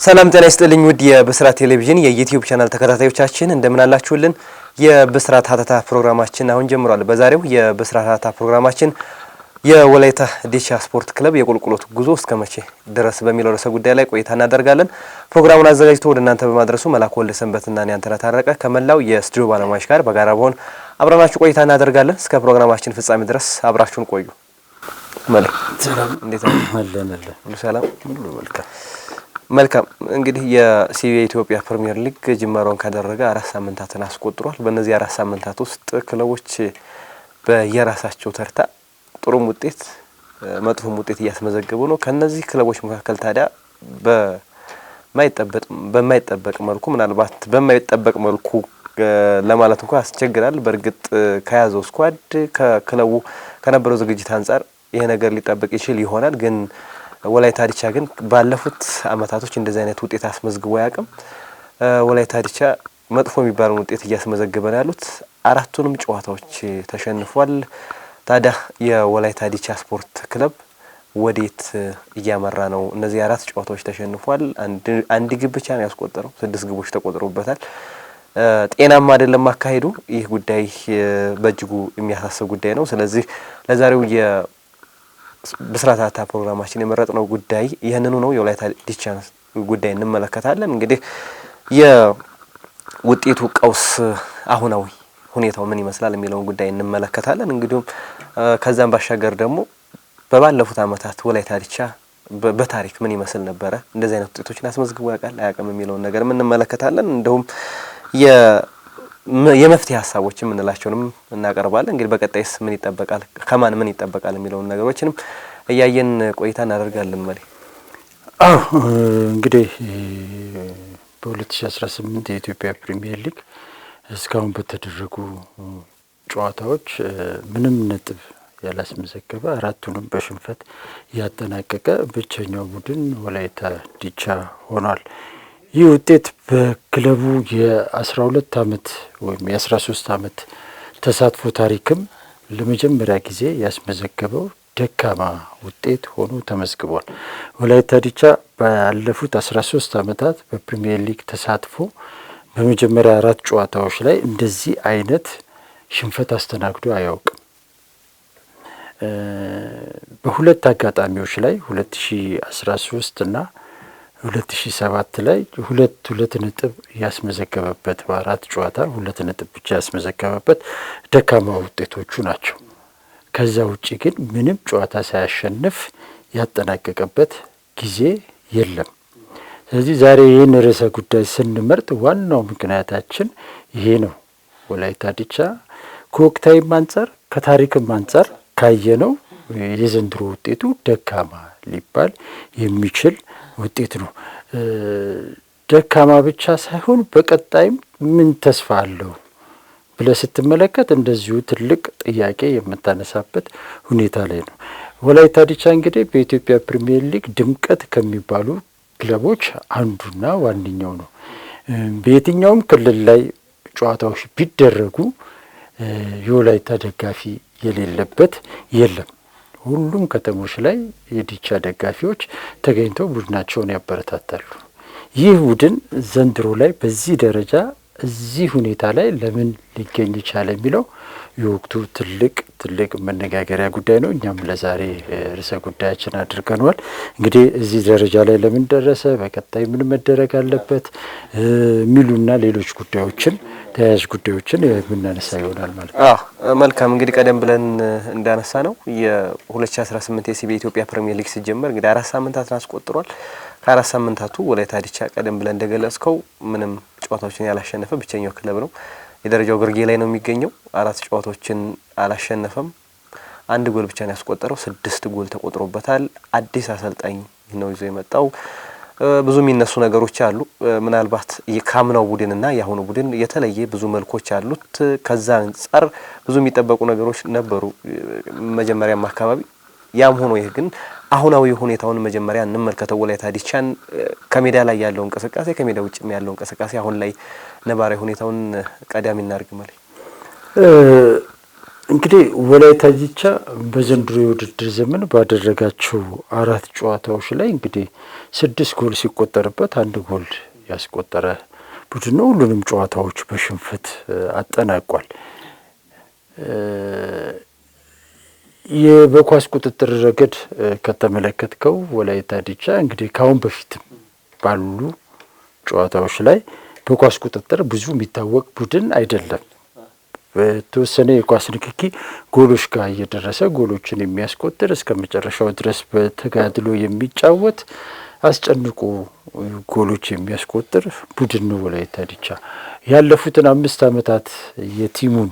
ሰላም ጤና ይስጥልኝ ውድ የብስራት ቴሌቪዥን የዩቲዩብ ቻናል ተከታታዮቻችን እንደምን አላችሁልን? የብስራት ሀተታ ፕሮግራማችን አሁን ጀምሯል። በዛሬው የብስራት ሀተታ ፕሮግራማችን የወላይታ ዲቻ ስፖርት ክለብ የቁልቁሎት ጉዞ እስከመቼ ድረስ በሚለው ርዕሰ ጉዳይ ላይ ቆይታ እናደርጋለን። ፕሮግራሙን አዘጋጅቶ ወደ እናንተ በማድረሱ መላኩ ወልደ ሰንበትና እኔ አንተነህ ታረቀ ከመላው የስቱዲዮ ባለሙያዎች ጋር በጋራ በሆን አብረናችሁ ቆይታ እናደርጋለን። እስከ ፕሮግራማችን ፍጻሜ ድረስ አብራችሁን ቆዩ። ሰላም እንዴት ነው? ሰላም መልካም እንግዲህ የሲቪ ኢትዮጵያ ፕሪሚየር ሊግ ጅማሮን ካደረገ 4 ሳምንታትን አስቆጥሯል። በእነዚህ 4 ሳምንታት ውስጥ ክለቦች በየራሳቸው ተርታ ጥሩም ውጤት መጥፎም ውጤት እያስመዘገቡ ነው። ከነዚህ ክለቦች መካከል ታዲያ በማይጠበቅ መልኩ ምናልባት በማይጠበቅ መልኩ ለማለት እንኳን ያስቸግራል። በእርግጥ ከያዘው ስኳድ ከክለቡ ከነበረው ዝግጅት አንፃር ይሄ ነገር ሊጠበቅ ይችል ይሆናል። ግን ወላይታ ዲቻ ግን ባለፉት አመታቶች እንደዚህ አይነት ውጤት አስመዝግቦ ያቅም ወላይታ ዲቻ መጥፎ የሚባለው ውጤት እያስመዘገበ ነው ያሉት። 4ቱንም ጨዋታዎች ተሸንፏል። ታዲያ የወላይታ ዲቻ ስፖርት ክለብ ወዴት እያመራ ነው? እነዚህ 4 ጨዋታዎች ተሸንፏል። አንድ ግብ ብቻ ነው ያስቆጠረው። 6 ግቦች ተቆጥረውበታል። ጤናማ አይደለም አካሄዱ። ይህ ጉዳይ በእጅጉ የሚያሳስብ ጉዳይ ነው። ስለዚህ ለዛሬው ብስራት ሀተታ ፕሮግራማችን የመረጥነው ጉዳይ ይህንኑ ነው። የወላይታ ዲቻ ጉዳይ እንመለከታለን። እንግዲህ የውጤቱ ቀውስ አሁናዊ ሁኔታው ምን ይመስላል የሚለውን ጉዳይ እንመለከታለን። እንግዲህ ከዛም ባሻገር ደግሞ በባለፉት አመታት ወላይታ ዲቻ በታሪክ ምን ይመስል ነበረ፣ እንደዚህ አይነት ውጤቶችን አስመዝግቦ ያውቃል አያውቅም የሚለውን ነገር እንመለከታለን። እንደውም የመፍትሄ ሀሳቦችን እንላቸውንም እናቀርባለን። እንግዲህ በቀጣይስ ምን ይጠበቃል፣ ከማን ምን ይጠበቃል የሚለውን ነገሮችንም እያየን ቆይታ እናደርጋለን። እንግዲህ በ2018 የኢትዮጵያ ፕሪሚየር ሊግ እስካሁን በተደረጉ ጨዋታዎች ምንም ነጥብ ያላስመዘገበ 4ቱንም በሽንፈት ያጠናቀቀ ብቸኛው ቡድን ወላይታ ዲቻ ሆኗል። ይህ ውጤት በክለቡ የ12 አመት ወይም የ13 አመት ተሳትፎ ታሪክም ለመጀመሪያ ጊዜ ያስመዘገበው ደካማ ውጤት ሆኖ ተመዝግቧል። ወላይታ ዲቻ ባለፉት 13 አመታት በፕሪሚየር ሊግ ተሳትፎ በመጀመሪያ 4 ጨዋታዎች ላይ እንደዚህ አይነት ሽንፈት አስተናግዶ አያውቅም። በሁለት አጋጣሚዎች ላይ 2013 እና 2007 ላይ ሁለት ነጥብ ያስመዘገበበት በ4 ጨዋታ 2 ነጥብ ብቻ ያስመዘገበበት ደካማ ውጤቶቹ ናቸው። ከዛ ውጪ ግን ምንም ጨዋታ ሳያሸንፍ ያጠናቀቀበት ጊዜ የለም። ስለዚህ ዛሬ ይህን ርዕሰ ጉዳይ ስንመርጥ ዋናው ምክንያታችን ይሄ ነው። ወላይታ ዲቻ ከወቅታዊም አንጻር ከታሪክም አንጻር ካየነው የዘንድሮ ውጤቱ ደካማ ሊባል የሚችል ውጤት ነው። ደካማ ብቻ ሳይሆን በቀጣይም ምን ተስፋ አለው ብለህ ስትመለከት እንደዚሁ ትልቅ ጥያቄ የምታነሳበት ሁኔታ ላይ ነው። ወላይታ ዲቻ እንግዲህ በኢትዮጵያ ፕሪሚየር ሊግ ድምቀት ከሚባሉ ክለቦች አንዱና ዋነኛው ነው። በየትኛውም ክልል ላይ ጨዋታዎች ቢደረጉ የወላይታ ደጋፊ የሌለበት የለም። ሁሉም ከተሞች ላይ የዲቻ ደጋፊዎች ተገኝተው ቡድናቸውን ያበረታታሉ። ይህ ቡድን ዘንድሮ ላይ በዚህ ደረጃ እዚህ ሁኔታ ላይ ለምን ሊገኝ ይቻለ የሚለው የወቅቱ ትልቅ መነጋገሪያ ጉዳይ ነው። እኛም ለዛሬ ርዕሰ ጉዳያችን አድርገናል። እንግዲህ እዚህ ደረጃ ላይ ለምን ደረሰ፣ በቀጣይ ምን መደረግ አለበት የሚሉና ሌሎች ጉዳዮችን ተያያዥ ጉዳዮችን የምናነሳ ይሆናል ማለት ነው። መልካም እንግዲህ ቀደም ብለን እንዳነሳ ነው የ2018 የሲቢ ኢትዮጵያ ፕሪሚየር ሊግ ሲጀመር እንግዲህ 4 ሳምንታትን አስቆጥሯል። ከ4 ሳምንታቱ ወላይታ ዲቻ ቀደም ብለን እንደገለጽከው ምንም ጨዋታዎችን ያላሸነፈ ብቸኛው ክለብ ነው። የደረጃው ግርጌ ላይ ነው የሚገኘው። 4 ጨዋታዎችን አላሸነፈም። 1 ጎል ብቻ ነው ያስቆጠረው። 6 ጎል ተቆጥሮበታል። አዲስ አሰልጣኝ ነው ይዞ የመጣው። ብዙ የሚነሱ ነገሮች አሉ። ምናልባት የካምናው ቡድንና የአሁኑ ቡድን የተለየ ብዙ መልኮች አሉት። ከዛ አንፃር ብዙ የሚጠበቁ ነገሮች ነበሩ መጀመሪያም አካባቢ። ያም ሆኖ ይህ ግን አሁናዊ ሁኔታውን መጀመሪያ እንመልከተው። ወላይታ ዲቻን ከሜዳ ላይ ያለው እንቅስቃሴ ከሜዳ ውጭም ያለው እንቅስቃሴ አሁን ላይ ነባራዊ ሁኔታውን ቀዳሚ እናድርግ ማለት እንግዲህ ወላይታ ዲቻ በዘንድሮ የውድድር ዘመን ባደረጋቸው 4 ጨዋታዎች ላይ እንግዲህ 6 ጎል ሲቆጠርበት 1 ጎል ያስቆጠረ ቡድን ነው። ሁሉንም ጨዋታዎች በሽንፈት አጠናቋል። በኳስ ቁጥጥር ረገድ ከተመለከትከው ወላይታ ዲቻ እንግዲህ ካሁን በፊትም ባሉ ጨዋታዎች ላይ በኳስ ቁጥጥር ብዙ የሚታወቅ ቡድን አይደለም። በተወሰነ የኳስ ንክኪ ጎሎች ጋር እየደረሰ ጎሎችን የሚያስቆጥር እስከ መጨረሻው ድረስ በተጋድሎ የሚጫወት አስጨንቆ ጎሎች የሚያስቆጥር ቡድን ነው ወላይታ ዲቻ። ያለፉትን 5 ዓመታት የቲሙን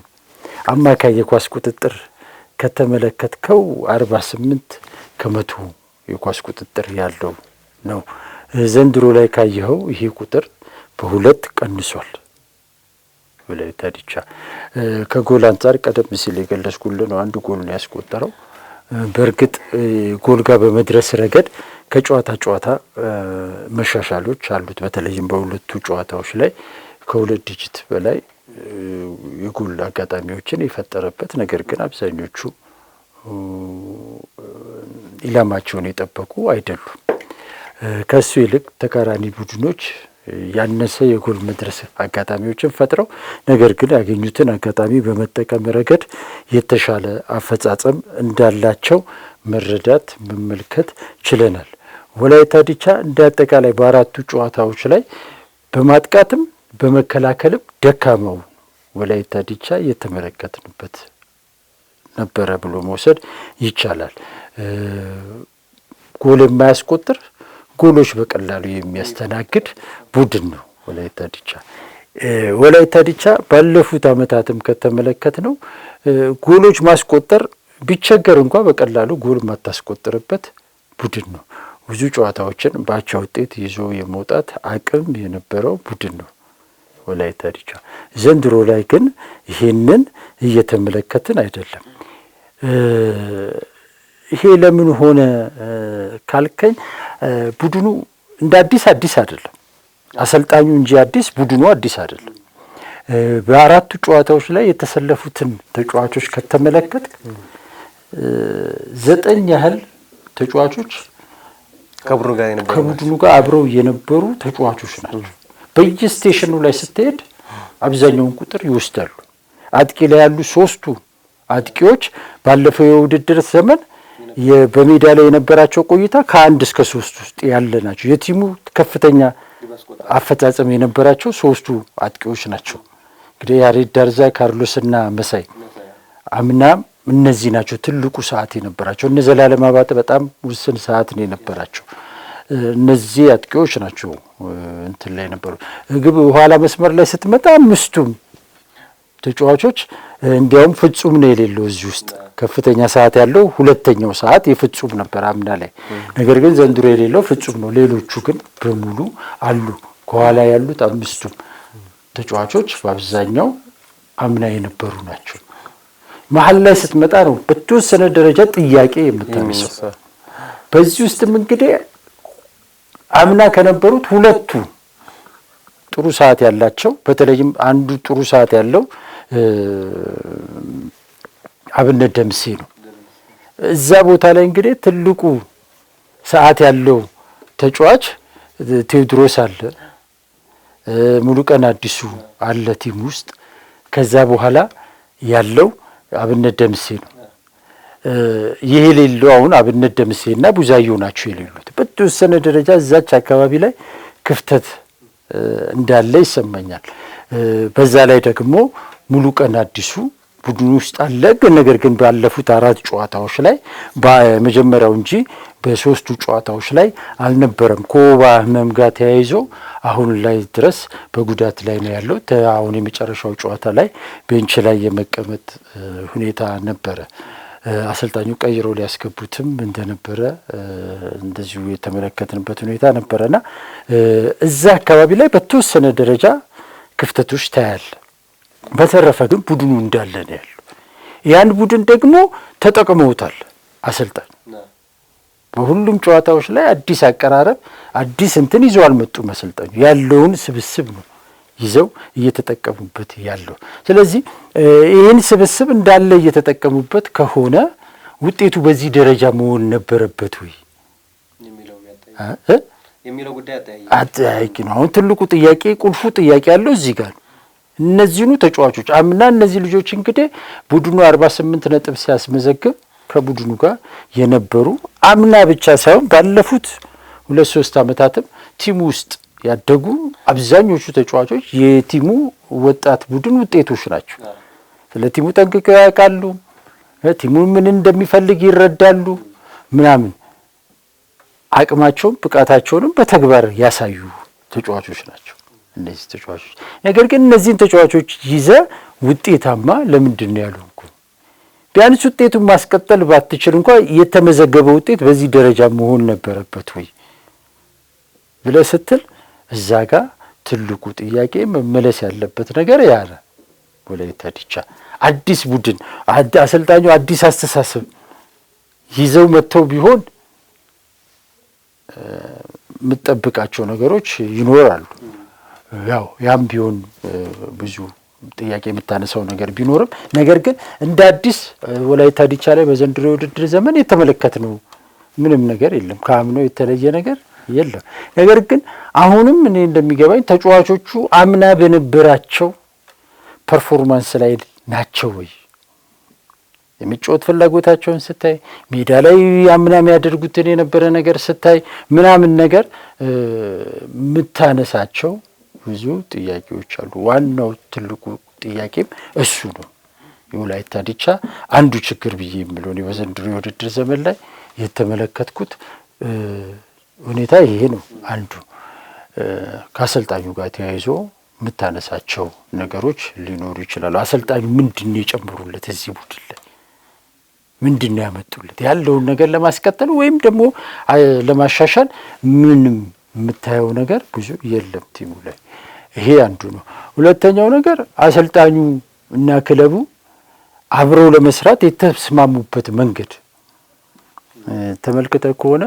አማካይ የኳስ ቁጥጥር ከተመለከትከው 48% የኳስ ቁጥጥር ያለው ነው። ዘንድሮ ላይ ካየኸው ይሄ ቁጥር በ2 ቀንሷል። ወላይታ ዲቻ ከጎል አንጻር ቀደም ሲል የገለጽኩልህ ነው። 1 ጎል ነው ያስቆጠረው። በእርግጥ ጎል ጋር በመድረስ ረገድ ከጨዋታ ጨዋታ መሻሻሎች አሉት። በተለይም በሁለቱ ጨዋታዎች ላይ ከ2 ዲጂት በላይ የጎል አጋጣሚዎችን የፈጠረበት፣ ነገር ግን አብዛኞቹ ኢላማቸውን የጠበቁ አይደሉም። ከሱ ይልቅ ተቃራኒ ቡድኖች ያነሰ የጎል መድረስ አጋጣሚዎችን ፈጥረው ነገር ግን ያገኙትን አጋጣሚ በመጠቀም ረገድ የተሻለ አፈጻጸም እንዳላቸው መረዳት መመልከት ችለናል። ወላይታ ዲቻ እንደ አጠቃላይ በ4ቱ ጨዋታዎች ላይ በማጥቃትም በመከላከልም ደካማው ወላይታ ዲቻ የተመለከትንበት ነበረ ብሎ መውሰድ ይቻላል። ጎል የማያስቆጥር ጎሎች በቀላሉ የሚያስተናግድ ቡድን ነው ወላይታ ዲቻ። ወላይታ ዲቻ ባለፉት ዓመታትም ከተመለከት ነው ጎሎች ማስቆጠር ቢቸገር እንኳ በቀላሉ ጎል ማታስቆጥርበት ቡድን ነው። ብዙ ጨዋታዎችን በአቻ ውጤት ይዞ የመውጣት አቅም የነበረው ቡድን ነው ወላይታ ዲቻ። ዘንድሮ ላይ ግን ይሄንን እየተመለከትን አይደለም። ይሄ ለምን ሆነ ካልከኝ ቡድኑ እንደ አዲስ አይደለም። አሰልጣኙ እንጂ አዲስ፣ ቡድኑ አዲስ አይደለም። በ4ቱ ጨዋታዎች ላይ የተሰለፉትን ተጫዋቾች ከተመለከት 9 ያህል ተጫዋቾች ከቡድኑ ጋር አብረው የነበሩ ተጫዋቾች ናቸው። በየስቴሽኑ ላይ ስትሄድ አብዛኛውን ቁጥር ይወስዳሉ። አጥቂ ላይ ያሉ 3ቱ አጥቂዎች ባለፈው የውድድር ዘመን በሜዳ ላይ የነበራቸው ቆይታ ከ1 እስከ 3 ውስጥ ያለ ናቸው። የቲሙ ከፍተኛ አፈጻጸም የነበራቸው 3ቱ አጥቂዎች ናቸው። እንግዲህ ያሬድ ዳርዛ፣ ካርሎስና መሳይ አምናም እነዚህ ናቸው ትልቁ ሰዓት የነበራቸው። እነ ዘላለም አባተ በጣም ውስን ሰዓት ነው የነበራቸው። እነዚህ አጥቂዎች ናቸው እንትን ላይ ነበሩ። ግብ ኋላ መስመር ላይ ስትመጣ 5ቱም ተጫዋቾች እንዲያውም ፍጹም ነው የሌለው እዚህ ውስጥ ከፍተኛ ሰዓት ያለው 2ኛው ሰዓት የፍጹም ነበር አምና ላይ። ነገር ግን ዘንድሮ የሌለው ፍጹም ነው። ሌሎቹ ግን በሙሉ አሉ። ከኋላ ያሉት 5ቱም ተጫዋቾች በአብዛኛው አምና የነበሩ ናቸው። መሀል ላይ ስትመጣ ነው በተወሰነ ደረጃ ጥያቄ የምታነሳው። በዚህ ውስጥም እንግዲህ አምና ከነበሩት 2ቱ ጥሩ ሰዓት ያላቸው፣ በተለይም አንዱ ጥሩ ሰዓት ያለው አብነት ደምሴ ነው። እዛ ቦታ ላይ እንግዲህ ትልቁ ሰዓት ያለው ተጫዋች ቴዎድሮስ አለ፣ ሙሉቀን አዲሱ አለ ቲም ውስጥ። ከዛ በኋላ ያለው አብነት ደምሴ ነው። ይሄ ሌለው አሁን አብነት ደምሴና ቡዛየው ናቸው የሌሉት። በተወሰነ ደረጃ እዛች አካባቢ ላይ ክፍተት እንዳለ ይሰማኛል። በዛ ላይ ደግሞ ሙሉቀን አዲሱ ቡድኑ ውስጥ አለ። ነገር ግን ባለፉት 4 ጨዋታዎች ላይ በመጀመሪያው እንጂ በ3ቱ ጨዋታዎች ላይ አልነበረም። ከወባ ህመም ጋር ተያይዞ አሁን ላይ ድረስ በጉዳት ላይ ነው ያለው። አሁን የመጨረሻው ጨዋታ ላይ ቤንች ላይ የመቀመጥ ሁኔታ ነበረ። አሰልጣኙ ቀይሮ ሊያስገቡትም እንደነበረ እንደዚሁ የተመለከትንበት ሁኔታ ነበረና እዛ አካባቢ ላይ በተወሰነ ደረጃ ክፍተቶች ታያል። በተረፈ ግን ቡድኑ እንዳለ ነው ያለው። ያን ቡድን ደግሞ ተጠቅመውታል አሰልጣኝ። በሁሉም ጨዋታዎች ላይ አዲስ አቀራረብ፣ አዲስ እንትን ይዘው አልመጡም። አሰልጣኙ ያለውን ስብስብ ነው ይዘው እየተጠቀሙበት ያለው። ስለዚህ ይህን ስብስብ እንዳለ እየተጠቀሙበት ከሆነ ውጤቱ በዚህ ደረጃ መሆን ነበረበት ወይ የሚለው ጉዳይ አጠያቂ ነው። አሁን ትልቁ ጥያቄ ቁልፉ ጥያቄ ያለው እዚህ ጋር እነዚህኑ ተጫዋቾች አምና እነዚህ ልጆች እንግዲህ ቡድኑ 48 ነጥብ ሲያስመዘግብ ከቡድኑ ጋር የነበሩ አምና ብቻ ሳይሆን ባለፉት 2-3 ዓመታትም ቲሙ ውስጥ ያደጉ አብዛኞቹ ተጫዋቾች የቲሙ ወጣት ቡድን ውጤቶች ናቸው። ስለ ቲሙ ጠንቅቀው ያውቃሉ። ቲሙ ምን እንደሚፈልግ ይረዳሉ ምናምን አቅማቸውን ብቃታቸውንም በተግባር ያሳዩ ተጫዋቾች ናቸው እነዚህ ተጫዋቾች። ነገር ግን እነዚህን ተጫዋቾች ይዘ ውጤታማ ለምንድን ነው ያልሆንኩ? ቢያንስ ውጤቱን ማስቀጠል ባትችል እንኳን የተመዘገበ ውጤት በዚህ ደረጃ መሆን ነበረበት ወይ ብለህ ስትል እዛ ጋር ትልቁ ጥያቄ መመለስ ያለበት ነገር ያለ ወላይታ ዲቻ አዲስ ቡድን አሰልጣኙ አዲስ አስተሳሰብ ይዘው መጥተው ቢሆን የምጠብቃቸው ነገሮች ይኖራሉ። ያው ያም ቢሆን ብዙ ጥያቄ የምታነሳው ነገር ቢኖርም ነገር ግን እንደ አዲስ ወላይታ ዲቻ ላይ በዘንድሮ የውድድር ዘመን የተመለከትነው ምንም ነገር የለም። ከአምናው የተለየ ነገር የለም። ነገር ግን አሁንም እኔ እንደሚገባኝ ተጫዋቾቹ አምና በነበራቸው ፐርፎርማንስ ላይ ናቸው ወይ? የሚጫወት ፍላጎታቸውን ስታይ ሜዳ ላይ አምና የሚያደርጉትን የነበረ ነገር ስታይ ምናምን ነገር የምታነሳቸው ብዙ ጥያቄዎች አሉ። ዋናው ትልቁ ጥያቄም እሱ ነው። የወላይታ ዲቻ አንዱ ችግር ብዬ የምለው በዘንድሮ የውድድር ዘመን ላይ የተመለከትኩት ሁኔታ ይሄ ነው። አንዱ ከአሰልጣኙ ጋር ተያይዞ የምታነሳቸው ነገሮች ሊኖሩ ይችላሉ። አሰልጣኙ ምንድን ነው የጨመሩለት እዚህ ቡድን ላይ ምንድን ነው ያመጡለት ያለውን ነገር ለማስቀጠል ወይም ደግሞ ለማሻሻል ምንም የምታየው ነገር ብዙ የለም ቲሙ ላይ። ይሄ አንዱ ነው። ሁለተኛው ነገር አሰልጣኙ እና ክለቡ አብረው ለመስራት የተስማሙበት መንገድ ተመልክተ ከሆነ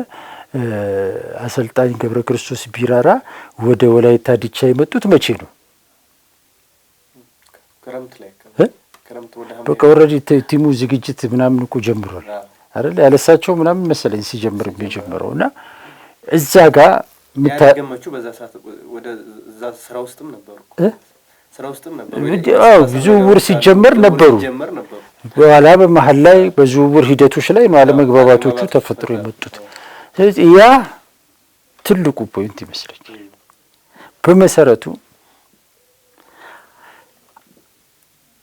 አሰልጣኝ ገብረ ክርስቶስ ቢራራ ወደ ወላይታ ዲቻ የመጡት መቼ ነው? በቃ ኦልሬዲ ቲሙ ዝግጅት ምናምን እኮ ጀምሯል አይደል? ያለሳቸው ምናምን መሰለኝ ሲጀምር የሚጀምረው እና እዛ ጋር ያገመቹ በዛ ሰዓት ወደ እዛ ስራ ውስጥም ነበሩ ዝውውር ሲጀመር ነበሩ። በኋላ በመሀል ላይ በዝውውር ሂደቶች ላይ ነው አለመግባባቶቹ ተፈጥሮ የመጡት። ስለዚህ ያ ትልቁ ፖይንት ይመስለኛል። በመሰረቱ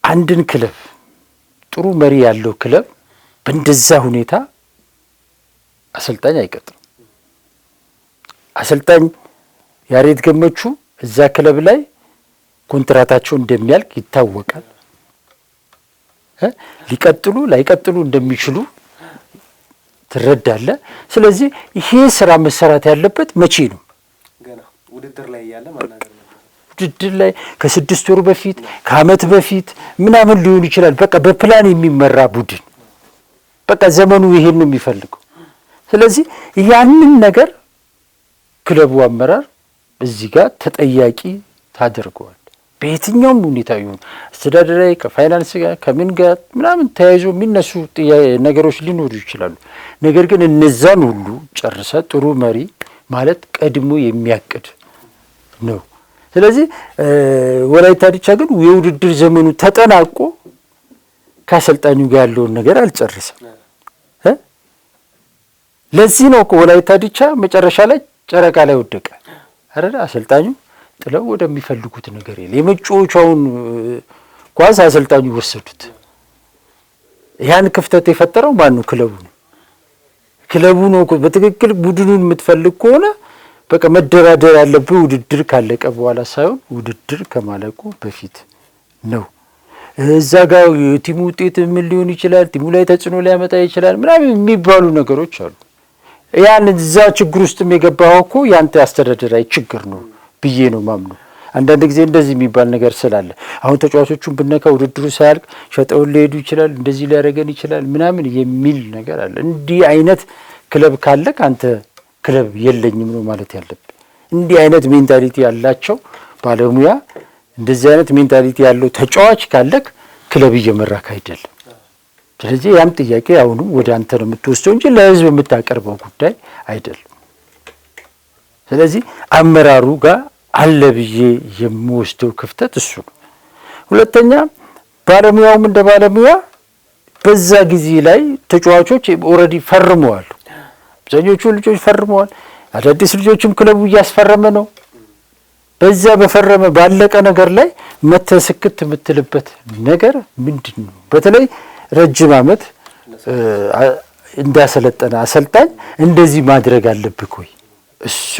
አንድን ክለብ ጥሩ መሪ ያለው ክለብ በእንደዛ ሁኔታ አሰልጣኝ አይቀጥርም። አሰልጣኝ ያሬድ ገመቹ እዛ ክለብ ላይ ኮንትራታቸው እንደሚያልቅ ይታወቃል። ሊቀጥሉ ላይቀጥሉ እንደሚችሉ ትረዳለህ። ስለዚህ ይሄ ስራ መሰራት ያለበት መቼ ነው? ገና ውድድር ላይ ያለ ማናገር ነው። ውድድር ላይ ከ6 ወር በፊት ከአመት በፊት ምናምን ሊሆን ይችላል። በቃ በፕላን የሚመራ ቡድን በቃ ዘመኑ ይሄን ነው የሚፈልገው። ስለዚህ ያንን ነገር ክለቡ አመራር እዚህ ጋር ተጠያቂ ታደርገዋል። በየትኛውም ሁኔታ ይሁን አስተዳደራዊ ከፋይናንስ ጋር ከምን ጋር ምናምን ተያይዞ የሚነሱ ነገሮች ሊኖሩ ይችላሉ። ነገር ግን እነዛን ሁሉ ጨርሰ ጥሩ መሪ ማለት ቀድሞ የሚያቅድ ነው። ስለዚህ ወላይታ ዲቻ ግን የውድድር ዘመኑ ተጠናቆ ከአሰልጣኙ ጋር ያለውን ነገር አልጨረሰም። ለዚህ ነው ወላይታ ዲቻ መጨረሻ ላይ ጨረቃ ላይ ወደቀ አይደል? አሰልጣኙ ጥለው ወደሚፈልጉት ነገር የመጫወቻውን ኳስ አሰልጣኙ ወሰዱት። ያን ክፍተት የፈጠረው ማን ነው? ክለቡ ነው። ክለቡ ነው በትክክል ቡድኑን የምትፈልግ ከሆነ በቃ መደራደር ያለብህ ውድድር ካለቀ በኋላ ሳይሆን ውድድር ከማለቁ በፊት ነው። እዛ ጋር የቲሙ ውጤት ምን ሊሆን ይችላል፣ ቲሙ ላይ ተጽዕኖ ሊያመጣ ይችላል ምናምን የሚባሉ ነገሮች አሉ። ያን እዛ ችግር ውስጥም የገባው እኮ ያንተ አስተዳደራዊ ችግር ነው ብዬ ነው ማምነው። አንዳንድ ጊዜ እንደዚህ የሚባል ነገር ስላለ አሁን ተጫዋቾቹን ብነካ ውድድሩ ሳያልቅ ሸጠውን ሊሄዱ ይችላል፣ እንደዚህ ሊያደርገን ይችላል ምናምን የሚል ነገር አለ። እንዲህ አይነት ክለብ ካለክ አንተ ክለብ የለኝም ነው ማለት ያለብህ። እንዲህ አይነት ሜንታሊቲ ያላቸው ባለሙያ እንደዚህ አይነት ሜንታሊቲ ያለው ተጫዋች ካለክ ክለብ እየመራክ አይደለም። ስለዚህ ያም ጥያቄ አሁንም ወደ አንተ ነው የምትወስደው እንጂ ለህዝብ የምታቀርበው ጉዳይ አይደለም። ስለዚህ አመራሩ ጋር አለ ብዬ የምወስደው ክፍተት እሱ ነው። ሁለተኛ ባለሙያውም እንደ ባለሙያ በዛ ጊዜ ላይ ተጫዋቾች ኦልሬዲ ፈርመዋል። አብዛኞቹ ልጆች ፈርመዋል። አዳዲስ ልጆችም ክለቡ እያስፈረመ ነው። በዛ በፈረመ ባለቀ ነገር ላይ መተስክት የምትልበት ነገር ምንድን ነው? በተለይ ረጅም ዓመት እንዳሰለጠነ አሰልጣኝ እንደዚህ ማድረግ አለብህ ወይ? እሱ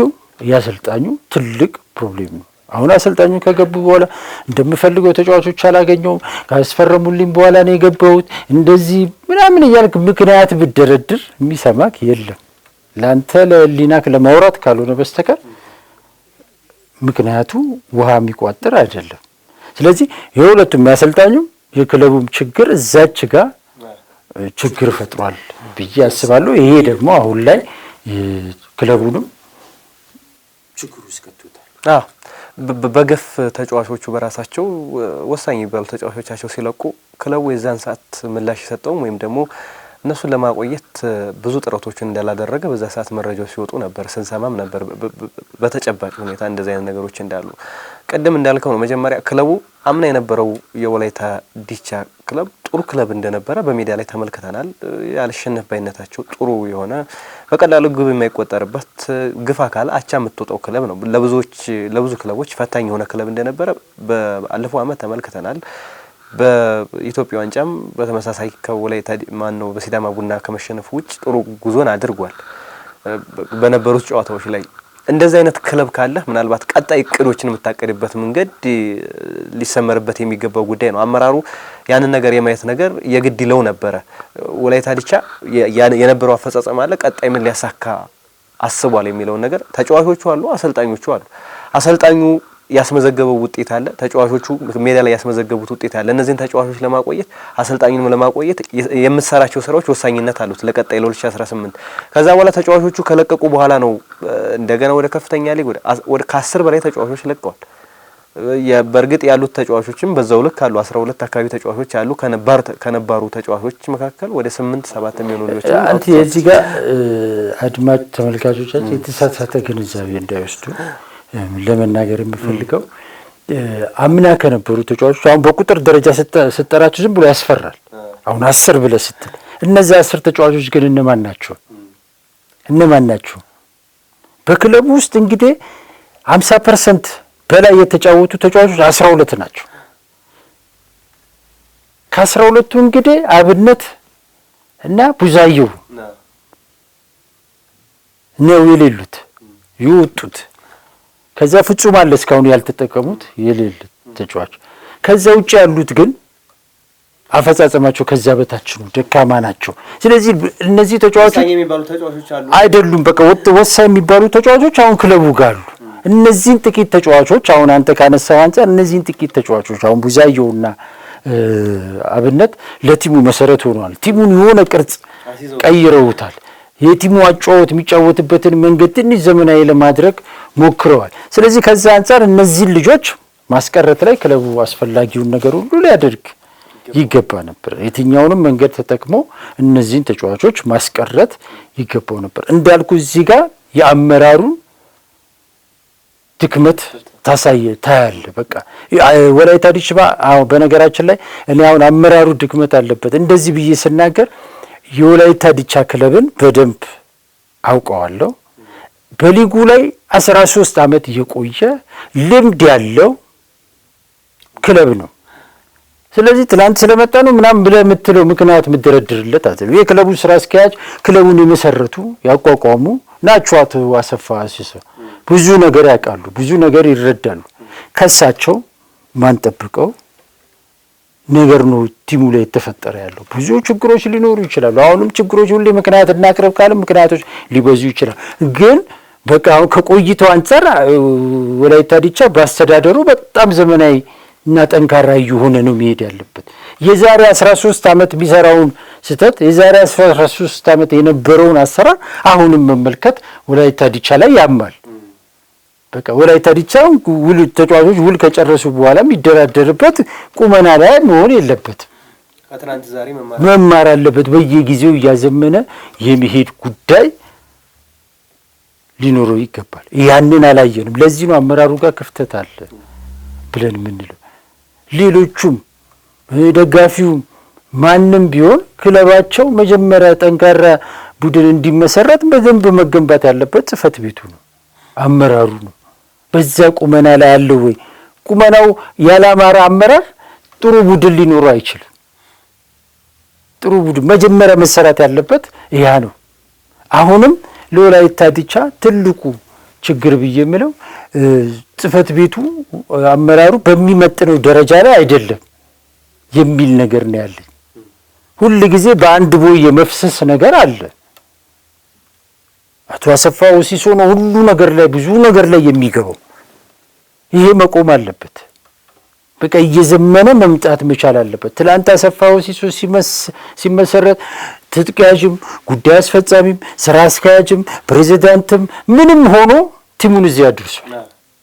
ያሰልጣኙ ትልቅ ፕሮብሌም ነው። አሁን አሰልጣኙ ከገቡ በኋላ እንደምፈልገው ተጫዋቾች አላገኘውም፣ ካስፈረሙልኝ በኋላ ነው የገባሁት እንደዚህ ምናምን እያልክ ምክንያት ብደረድር የሚሰማክ የለም። ላንተ ለሊናክ ለማውራት ካልሆነ በስተቀር ምክንያቱ ውሃ የሚቋጥር አይደለም። ስለዚህ የሁለቱም ያሰልጣኙም የክለቡም ችግር እዛች ጋር ችግር ፈጥሯል ብዬ አስባለሁ። ይሄ ደግሞ አሁን ላይ ክለቡንም ችግሩ ይስከቱታል። በገፍ ተጫዋቾቹ በራሳቸው ወሳኝ የሚባሉ ተጫዋቾቻቸው ሲለቁ ክለቡ የዛን ሰዓት ምላሽ የሰጠውም ወይም ደግሞ እነሱን ለማቆየት ብዙ ጥረቶችን እንዳላደረገ በዛ ሰዓት መረጃዎች ሲወጡ ነበር፣ ስንሰማም ነበር በተጨባጭ ሁኔታ እንደዚህ አይነት ነገሮች እንዳሉ። ቀደም እንዳልከው ነው መጀመሪያ ክለቡ አምና የነበረው የወላይታ ዲቻ ክለብ ጥሩ ክለብ እንደነበረ በሜዳ ላይ ተመልክተናል። ያልሸነፍ ባይነታቸው ጥሩ የሆነ በቀላሉ ግብ የማይቆጠርበት ግፋ ካለ አቻ የምትወጣው ክለብ ነው። ለብዙ ክለቦች ፈታኝ የሆነ ክለብ እንደነበረ ባለፈው ዓመት ተመልክተናል። በኢትዮጵያ ዋንጫም በተመሳሳይ ከወላይታ ማነው በሲዳማ ቡና ከመሸነፍ ውጭ ጥሩ ጉዞን አድርጓል። በነበሩት ጨዋታዎች ላይ እንደዚህ አይነት ክለብ ካለ ምናልባት ቀጣይ እቅዶችን የምታቀድበት መንገድ ሊሰመርበት የሚገባው ጉዳይ ነው። አመራሩ ያንን ነገር የማየት ነገር የግድ ይለው ነበረ። ወላይታ ዲቻ የነበረው አፈጻጸም አለ፣ ቀጣይ ምን ሊያሳካ አስቧል የሚለው ነገር ተጫዋቾቹ አሉ፣ አሰልጣኞቹ አሉ። አሰልጣኙ ያስመዘገበው ውጤት አለ፣ ተጫዋቾቹ ሜዳ ላይ ያስመዘገቡት ውጤት አለ። እነዚህን ተጫዋቾች ለማቆየት አሰልጣኙንም ለማቆየት የምትሰራቸው ስራዎች ወሳኝነት አሉት ለቀጣይ ለ2018። ከዛ በኋላ ተጫዋቾቹ ከለቀቁ በኋላ ነው እንደገና ወደ ከፍተኛ ሊግ ወደ ከ10 በላይ ተጫዋቾች ለቀዋል። በእርግጥ ያሉት ተጫዋቾችም በዛው ልክ አሉ። 12 አካባቢ ተጫዋቾች አሉ። ከነባሩ ተጫዋቾች መካከል ወደ 8-7 የሚሆኑ ልጆች አንተ እዚህ ጋር አድማጭ ተመልካቾቻችን የተሳሳተ ግንዛቤ እንዳይወስዱ ለመናገር የምፈልገው አምና ከነበሩ ተጫዋቾች አሁን በቁጥር ደረጃ ስጠራቸው ዝም ብሎ ያስፈራል። አሁን 10 ብለህ ስትል እነዚህ 10 ተጫዋቾች ግን እነማን ናቸው? በክለቡ ውስጥ እንግዲህ 50% በላይ የተጫወቱ ተጫዋቾች 12 ናቸው። ከ12ቱ እንግዲህ አብነት እና ቡዛየው ነው የሌሉት ይወጡት። ከዛ ፍጹም አለ እስካሁን ያልተጠቀሙት የሌለ ተጫዋች። ከዛ ውጭ ያሉት ግን አፈጻጸማቸው ከዛ በታች ነው፣ ደካማ ናቸው። ስለዚህ እነዚህ ተጫዋቾች አይደሉም። በቃ ወሳኝ የሚባሉ ተጫዋቾች አሁን ክለቡ ጋር አሉ። እነዚህን ጥቂት ተጫዋቾች አሁን አንተ ካነሳው አንፃር እነዚህን ጥቂት ተጫዋቾች አሁን ቡዛየውና አብነት ለቲሙ መሰረት ሆነዋል። ቲሙን የሆነ ቅርጽ ቀይረውታል። የቲሙ አጫወት የሚጫወትበትን መንገድ ትንሽ ዘመናዊ ለማድረግ ሞክረዋል። ስለዚህ ከዛ አንፃር እነዚህን ልጆች ማስቀረት ላይ ክለቡ አስፈላጊውን ነገር ሁሉ ሊያደርግ ይገባ ነበር። የትኛውንም መንገድ ተጠቅሞ እነዚህን ተጫዋቾች ማስቀረት ይገባው ነበር። እንዳልኩ እዚህ ጋር የአመራሩን ድክመት ታያለ። በቃ ወላይታ ዲቻ በነገራችን ላይ እኔ አሁን አመራሩ ድክመት አለበት እንደዚህ ብዬ ስናገር የወላይታ ዲቻ ክለብን በደንብ አውቀዋለሁ። በሊጉ ላይ 13 ዓመት የቆየ ልምድ ያለው ክለብ ነው። ስለዚህ ትናንት ስለመጣ ነው ምናምን ብለህ የምትለው ምክንያት የምትደረድርለት አይደለም። የክለቡ ስራ አስኪያጅ ክለቡን የመሰረቱ ያቋቋሙ ናቸው። አቶ አሰፋ ሲሶ ብዙ ነገር ያውቃሉ፣ ብዙ ነገር ይረዳሉ። ከሳቸው ማን ጠብቀው ነገር ነው ቲሙ ላይ የተፈጠረ ያለው። ብዙ ችግሮች ሊኖሩ ይችላሉ። አሁንም ችግሮች ሁሌ ምክንያት እናቅርብ ካለ ምክንያቶች ሊበዙ ይችላል። ግን በቃ አሁን ከቆይታው አንፃር ወላይታ ዲቻ በአስተዳደሩ በጣም ዘመናዊ እና ጠንካራ እየሆነ ነው መሄድ ያለበት። የዛሬ 13 ዓመት ቢሰራውን ስህተት የዛሬ 13 ዓመት የነበረውን አሰራር አሁንም መመልከት ወላይታ ዲቻ ላይ ያማል። በቃ ወላይታ ዲቻ ውል ተጫዋቾች ውል ከጨረሱ በኋላ የሚደራደርበት ቁመና ላይ መሆን የለበትም። ከትናንት ዛሬ መማር አለበት። በየጊዜው እያዘመነ የሚሄድ ጉዳይ ሊኖረው ይገባል። ያንን አላየንም። ለዚህ ነው አመራሩ ጋር ክፍተት አለ ብለን የምንለው። ሌሎቹም ደጋፊውም ማንም ቢሆን ክለባቸው መጀመሪያ ጠንካራ ቡድን እንዲመሰረት በደንብ መገንባት ያለበት ጽሕፈት ቤቱ ነው፣ አመራሩ ነው። በዛ ቁመና ላይ ያለው ወይ ቁመናው ያላማረ አመራር ጥሩ ቡድን ሊኖረው አይችልም። ጥሩ ቡድን መጀመሪያ መሰራት ያለበት ያ ነው። አሁንም ለወላይታ ዲቻ ትልቁ ችግር ብዬ የምለው ጽሕፈት ቤቱ አመራሩ በሚመጥነው ደረጃ ላይ አይደለም የሚል ነገር ነው ያለኝ። ሁል ጊዜ በአንድ ቦይ የመፍሰስ ነገር አለ። አቶ አሰፋ ወሲሶ ነው ሁሉ ነገር ላይ ብዙ ነገር ላይ የሚገባው። ይሄ መቆም አለበት። በቃ እየዘመነ መምጣት መቻል አለበት። ትላንት አሰፋ ወሲሶ ሲመሰረት ትጥቅ ያዥም ጉዳይ አስፈጻሚም ስራ አስኪያጅም ፕሬዚዳንትም ምንም ሆኖ ቲሙን እዚህ አድርሷል።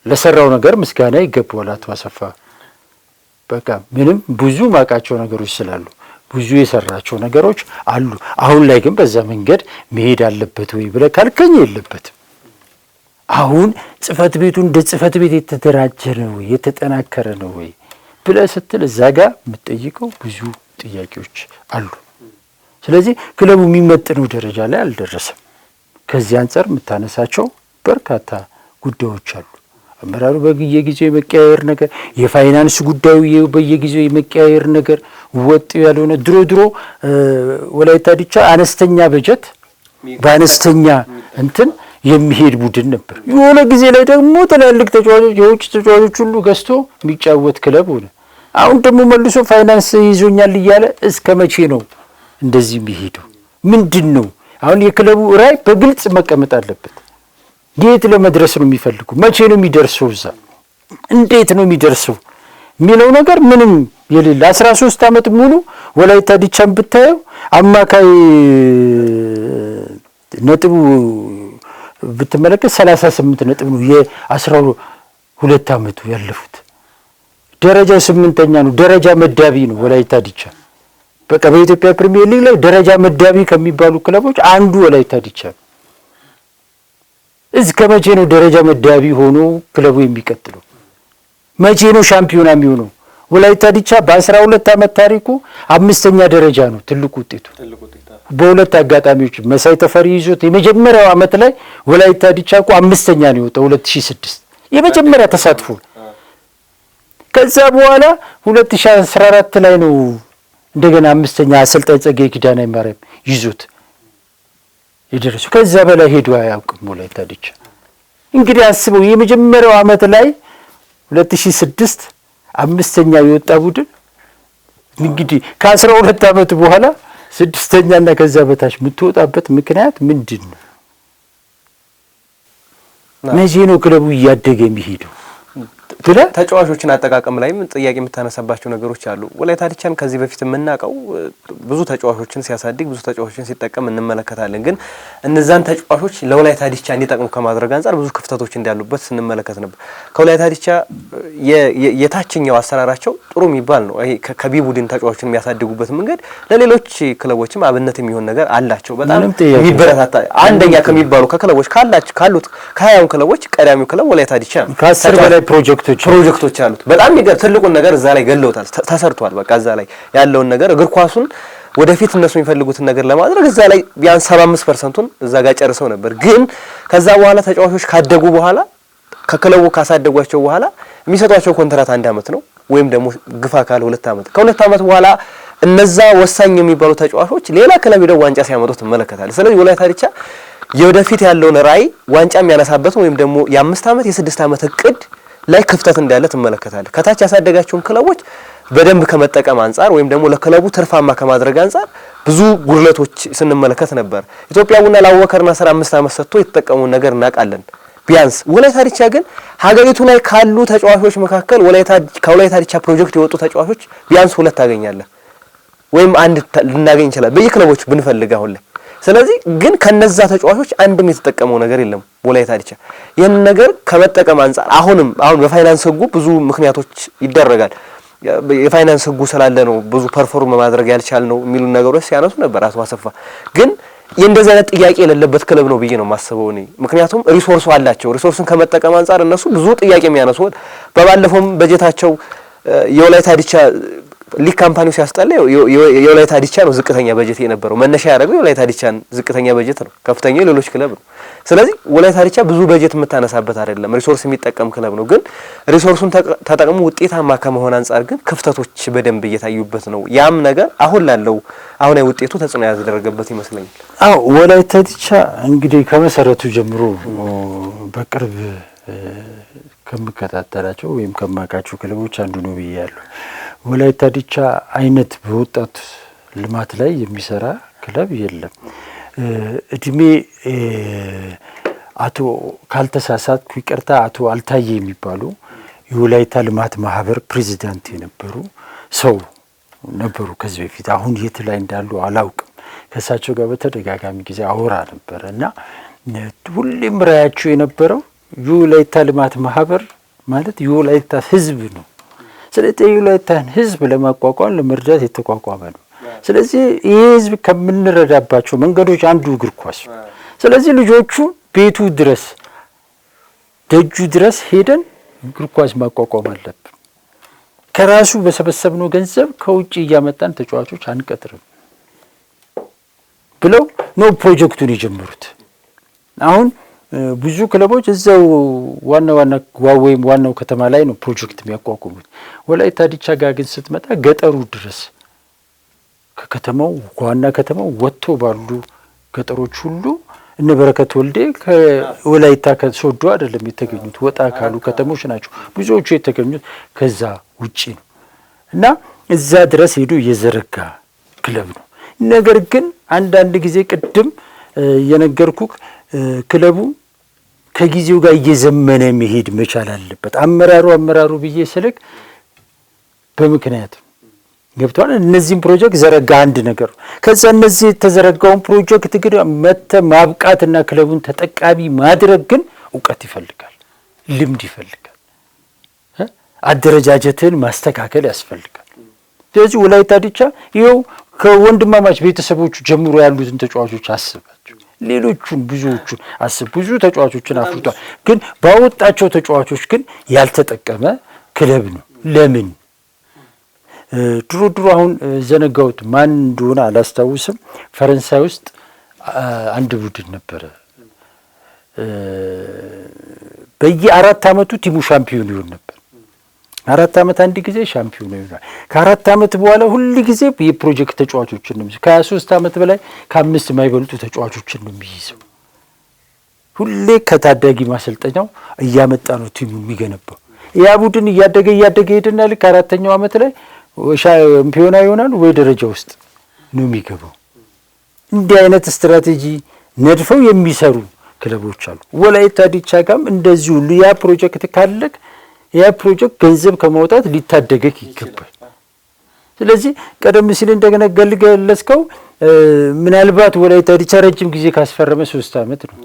ለሰራው ነገር ምስጋና ይገባዋል አቶ አሰፋ። በቃ ምንም ብዙ ማቃቸው ነገሮች ስላሉ ብዙ የሰራቸው ነገሮች አሉ። አሁን ላይ ግን በዛ መንገድ መሄድ አለበት ወይ ብለህ ካልከኝ የለበትም። አሁን ጽሕፈት ቤቱ እንደ ጽሕፈት ቤት የተደራጀ ነው ወይ የተጠናከረ ነው ወይ ብለህ ስትል እዛ ጋር የምትጠይቀው ብዙ ጥያቄዎች አሉ። ስለዚህ ክለቡ የሚመጥነው ደረጃ ላይ አልደረሰም። ከዚህ አንጻር የምታነሳቸው በርካታ ጉዳዮች አሉ። አመራሩ በየጊዜው የመቀያየር ነገር፣ የፋይናንስ ጉዳዩ በየጊዜው የመቀያየር ነገር ወጥ ያልሆነ ድሮ ወላይታ ዲቻ አነስተኛ በጀት በአነስተኛ እንትን የሚሄድ ቡድን ነበር። የሆነ ጊዜ ላይ ደግሞ ትላልቅ ተጫዋቾች የውጭ ተጫዋቾች ሁሉ ገዝቶ የሚጫወት ክለብ ሆነ። አሁን ደግሞ መልሶ ፋይናንስ ይዞኛል እያለ እስከ መቼ ነው እንደዚህ የሚሄደው? ምንድን ነው አሁን የክለቡ ራዕይ በግልጽ መቀመጥ አለበት። የት ለመድረስ ነው የሚፈልጉ? መቼ ነው የሚደርሰው? እዛ እንዴት ነው የሚደርሰው የሚለው ነገር ምንም የሌለ 13 ዓመት ሙሉ ወላይታ ዲቻን ብታየው አማካይ ነጥቡ ብትመለከት 38 ነጥብ ነው። የ12 ዓመቱ ያለፉት ደረጃው 8ኛ ነው። ደረጃ መዳቢ ነው ወላይታ ዲቻ። በቃ በኢትዮጵያ ፕሪሚየር ሊግ ላይ ደረጃ መዳቢ ከሚባሉ ክለቦች አንዱ ወላይታ ዲቻ ነው። እስከ መቼ ነው ደረጃ መዳቢ ሆኖ ክለቡ የሚቀጥለው? መቼ ነው ሻምፒዮና የሚሆነው? ወላይታ ዲቻ በ12 ዓመት ታሪኩ 5ኛ ደረጃ ነው። ትልቁ ውጤቱ በሁለት አጋጣሚዎች መሳይ ተፈሪ ይዞት የመጀመሪያው ዓመት ላይ ወላይታ ዲቻ እኮ 5ኛ ነው የወጣው 2006 የመጀመሪያ ተሳትፎ። ከዛ በኋላ 2014 ላይ ነው እንደገና 5ኛ አሰልጣኝ ጸጋዬ ኪዳነ ማርያም ይዞት የደረሱ። ከዛ በላይ ሄዶ አያውቅም ወላይታ ዲቻ። እንግዲህ አስበው የመጀመሪያው ዓመት ላይ 2006 5ኛ የወጣ ቡድን እንግዲህ ከ12 ዓመት በኋላ 6ኛና ከዛ በታች የምትወጣበት ምክንያት ምንድን ነው? መቼ ነው ክለቡ እያደገ የሚሄደው? ተጫዋቾችን አጠቃቀም ላይም ጥያቄ የምታነሳባቸው ነገሮች አሉ። ወላይታ ዲቻን ከዚህ በፊት የምናውቀው ብዙ ተጫዋቾችን ሲያሳድግ ብዙ ተጫዋቾችን ሲጠቀም እንመለከታለን። ግን እነዛን ተጫዋቾች ለወላይታ ዲቻ እንዲጠቅሙ ከማድረግ አንጻር ብዙ ክፍተቶች እንዳሉበት ስንመለከት ነበር። ከወላይታ ዲቻ የታችኛው አሰራራቸው ጥሩ የሚባል ነው። ይሄ ከቢ ቡድን ተጫዋቾችን የሚያሳድጉበት መንገድ ለሌሎች ክለቦችም አብነት የሚሆን ነገር አላቸው። በጣም የሚበረታታ አንደኛ ከሚባሉ ከክለቦች ካሉት ከ20 ክለቦች ቀዳሚው ክለብ ወላይታ ዲቻ ነው። ከ10 በላይ ፕሮጀክቶች አሉት። በጣም ትልቁን ነገር እዛ ላይ ገለውታል፣ ተሰርቷል። በቃ እዛ ላይ ያለውን ነገር እግር ኳሱን ወደፊት እነሱ የሚፈልጉትን ነገር ለማድረግ እዛ ላይ ቢያንስ 75%ን እዛ ጋር ጨርሰው ነበር። ግን ከዛ በኋላ ተጫዋቾች ካደጉ በኋላ ከክለቡ ካሳደጓቸው በኋላ የሚሰጧቸው ኮንትራት 1 ዓመት ነው ወይም ደግሞ ግፋ ካለ 2 ዓመት። ከ2 ዓመት በኋላ እነዛ ወሳኝ የሚባሉ ተጫዋቾች ሌላ ክለብ ሄደው ዋንጫ ሲያመጡ ትመለከታለህ። ስለዚህ ወላይታ ዲቻ የወደፊት ያለውን ራዕይ ዋንጫ የሚያነሳበት ወይም ደግሞ የ5 ዓመት የ6 ዓመት እቅድ ላይ ክፍተት እንዳለ ትመለከታለህ። ከታች ያሳደጋቸውን ክለቦች በደንብ ከመጠቀም አንጻር ወይም ደግሞ ለክለቡ ትርፋማ ከማድረግ አንጻር ብዙ ጉድለቶች ስንመለከት ነበር። ኢትዮጵያ ቡና ለአቡበከርና 15 ዓመት ሰጥቶ የተጠቀሙን ነገር እናውቃለን። ቢያንስ ወላይታ ዲቻ ግን ሀገሪቱ ላይ ካሉ ተጫዋቾች መካከል ከወላይታ ዲቻ ፕሮጀክት የወጡ ተጫዋቾች ቢያንስ 2 ታገኛለህ ወይም 1 ልናገኝ እንችላለን በየክለቦች ብንፈልግ። አሁን ላይ ስለዚህ ግን ከነዛ ተጫዋቾች አንድም የተጠቀመው ነገር የለም ወላይታ ዲቻ። ይህን ነገር ከመጠቀም አንፃር አሁን በፋይናንስ ህጉ ብዙ ምክንያቶች ይደረጋል። የፋይናንስ ህጉ ስላለ ነው ብዙ ፐርፎርም ማድረግ ያልቻል ነው የሚሉ ነገሮች ሲያነሱ ነበር አቶ አሰፋ። ግን የእንደዚህ አይነት ጥያቄ የሌለበት ክለብ ነው ብዬ ነው የማስበው እኔ። ምክንያቱም ሪሶርሱ አላቸው። ሪሶርስን ከመጠቀም አንፃር እነሱ ብዙ ጥያቄ የሚያነሱ በባለፈውም በጀታቸው የወላይታ ዲቻ ሊግ ካምፓኒው ሲያስጠላ የወላይታ ዲቻ ነው ዝቅተኛ በጀት የነበረው። መነሻ ያደረገው የወላይታ ዲቻን ዝቅተኛ በጀት ነው፣ ከፍተኛው ሌሎች ክለብ ነው። ስለዚህ ወላይታ ዲቻ ብዙ በጀት የምታነሳበት አይደለም፣ ሪሶርስ የሚጠቀም ክለብ ነው። ግን ሪሶርሱን ተጠቅሞ ውጤታማ ከመሆን አንፃር ግን ክፍተቶች በደንብ እየታዩበት ነው። ያም ነገር አሁን ላለው አሁን ውጤቱ ተጽዕኖ ያደረገበት ይመስለኛል። አዎ ወላይታ ዲቻ እንግዲህ ከመሰረቱ ጀምሮ በቅርብ ከምከታተላቸው ወይም ከማውቃቸው ክለቦች አንዱ ነው ብያለሁ። ወላይታ ዲቻ አይነት በወጣት ልማት ላይ የሚሰራ ክለብ የለም። እድሜ አቶ ካልተሳሳትኩ ይቅርታ፣ አቶ አልታየ የሚባሉ የወላይታ ልማት ማህበር ፕሬዚዳንት የነበሩ ሰው ነበሩ ከዚህ በፊት። አሁን የት ላይ እንዳሉ አላውቅም። ከእሳቸው ጋር በተደጋጋሚ ጊዜ አወራ ነበረ እና ሁሌም ራያቸው የነበረው የወላይታ ልማት ማህበር ማለት የወላይታ ህዝብ ነው። ስለዚህ የወላይታን ህዝብ ለማቋቋም ለመርዳት የተቋቋመ ነው። ስለዚህ ይህ ህዝብ ከምንረዳባቸው መንገዶች አንዱ እግር ኳስ። ስለዚህ ልጆቹ ቤቱ ድረስ ደጁ ድረስ ሄደን እግር ኳስ ማቋቋም አለብን። ከራሱ በሰበሰብነው ገንዘብ ከውጭ እያመጣን ተጫዋቾች አንቀጥርም ብለው ነው ፕሮጀክቱን የጀመሩት። አሁን ብዙ ክለቦች እዛው ወይም ዋናው ከተማ ላይ ነው ፕሮጀክት የሚያቋቁሙት። ወላይታ ዲቻ ጋር ግን ስትመጣ ገጠሩ ድረስ ከከተማው ዋና ከተማው ወጥቶ ባሉ ገጠሮች ሁሉ እነ በረከት ወልዴ ከወላይታ ከሶዶ አይደለም የተገኙት፣ ወጣ ካሉ ከተሞች ናቸው ብዙዎቹ የተገኙት፣ ከዛ ውጪ ነው እና እዛ ድረስ ሄዶ የዘረጋ ክለብ ነው። ነገር ግን አንዳንድ ጊዜ ቅድም የነገርኩክ ክለቡ ከጊዜው ጋር እየዘመነ መሄድ መቻል አለበት። አመራሩ ብዬ ስልክ በምክንያት ገብቷል። እነዚህም ፕሮጀክት ዘረጋ አንድ ነገር። ከዛ እነዚህ የተዘረጋውን ፕሮጀክት ግን ማብቃትና ክለቡን ተጠቃሚ ማድረግ ግን እውቀት ይፈልጋል፣ ልምድ ይፈልጋል፣ አደረጃጀትን ማስተካከል ያስፈልጋል። ስለዚህ ወላይታ ዲቻ ይኸው ከወንድማማች ቤተሰቦቹ ጀምሮ ያሉትን ተጫዋቾች አስባቸው፣ ሌሎቹን ብዙዎቹን አስብ፣ ብዙ ተጫዋቾችን አፍርቷል። ግን ባወጣቸው ተጫዋቾች ግን ያልተጠቀመ ክለብ ነው። ለምን? ድሮ አሁን ዘነጋውት ማን እንደሆነ አላስታውስም። ፈረንሳይ ውስጥ አንድ ቡድን ነበረ። በየ4 ዓመቱ ቲሙ ሻምፒዮን ይሆን ነበር። 4 ዓመት አንድ ጊዜ ሻምፒዮን ይሆናል። ከ4 ዓመት በኋላ ሁሉ ጊዜ የፕሮጀክት ተጫዋቾችን ነው የሚይዘው። ከ23 ዓመት በላይ ከ5 የማይበልጡ ተጫዋቾችን ነው የሚይዘው። ሁሌ ከታዳጊ ማሰልጠኛው እያመጣ ነው ቲሙ የሚገነባው። ያ ቡድን እያደገ ሄድና ልክ 4ኛው ዓመት ላይ ሻምፒዮና ይሆናል ወይ ደረጃ ውስጥ ነው የሚገባው። እንዲህ አይነት ስትራቴጂ ነድፈው የሚሰሩ ክለቦች አሉ። ወላይታ ዲቻ ጋም እንደዚሁ ያ ፕሮጀክት ካለክ ያ ፕሮጀክት ገንዘብ ከማውጣት ሊታደገክ ይገባል። ስለዚህ ቀደም ሲል እንደገና ገለጽከው ምናልባት ወላይታ ዲቻ ረጅም ጊዜ ካስፈረመ 3 ዓመት ነው።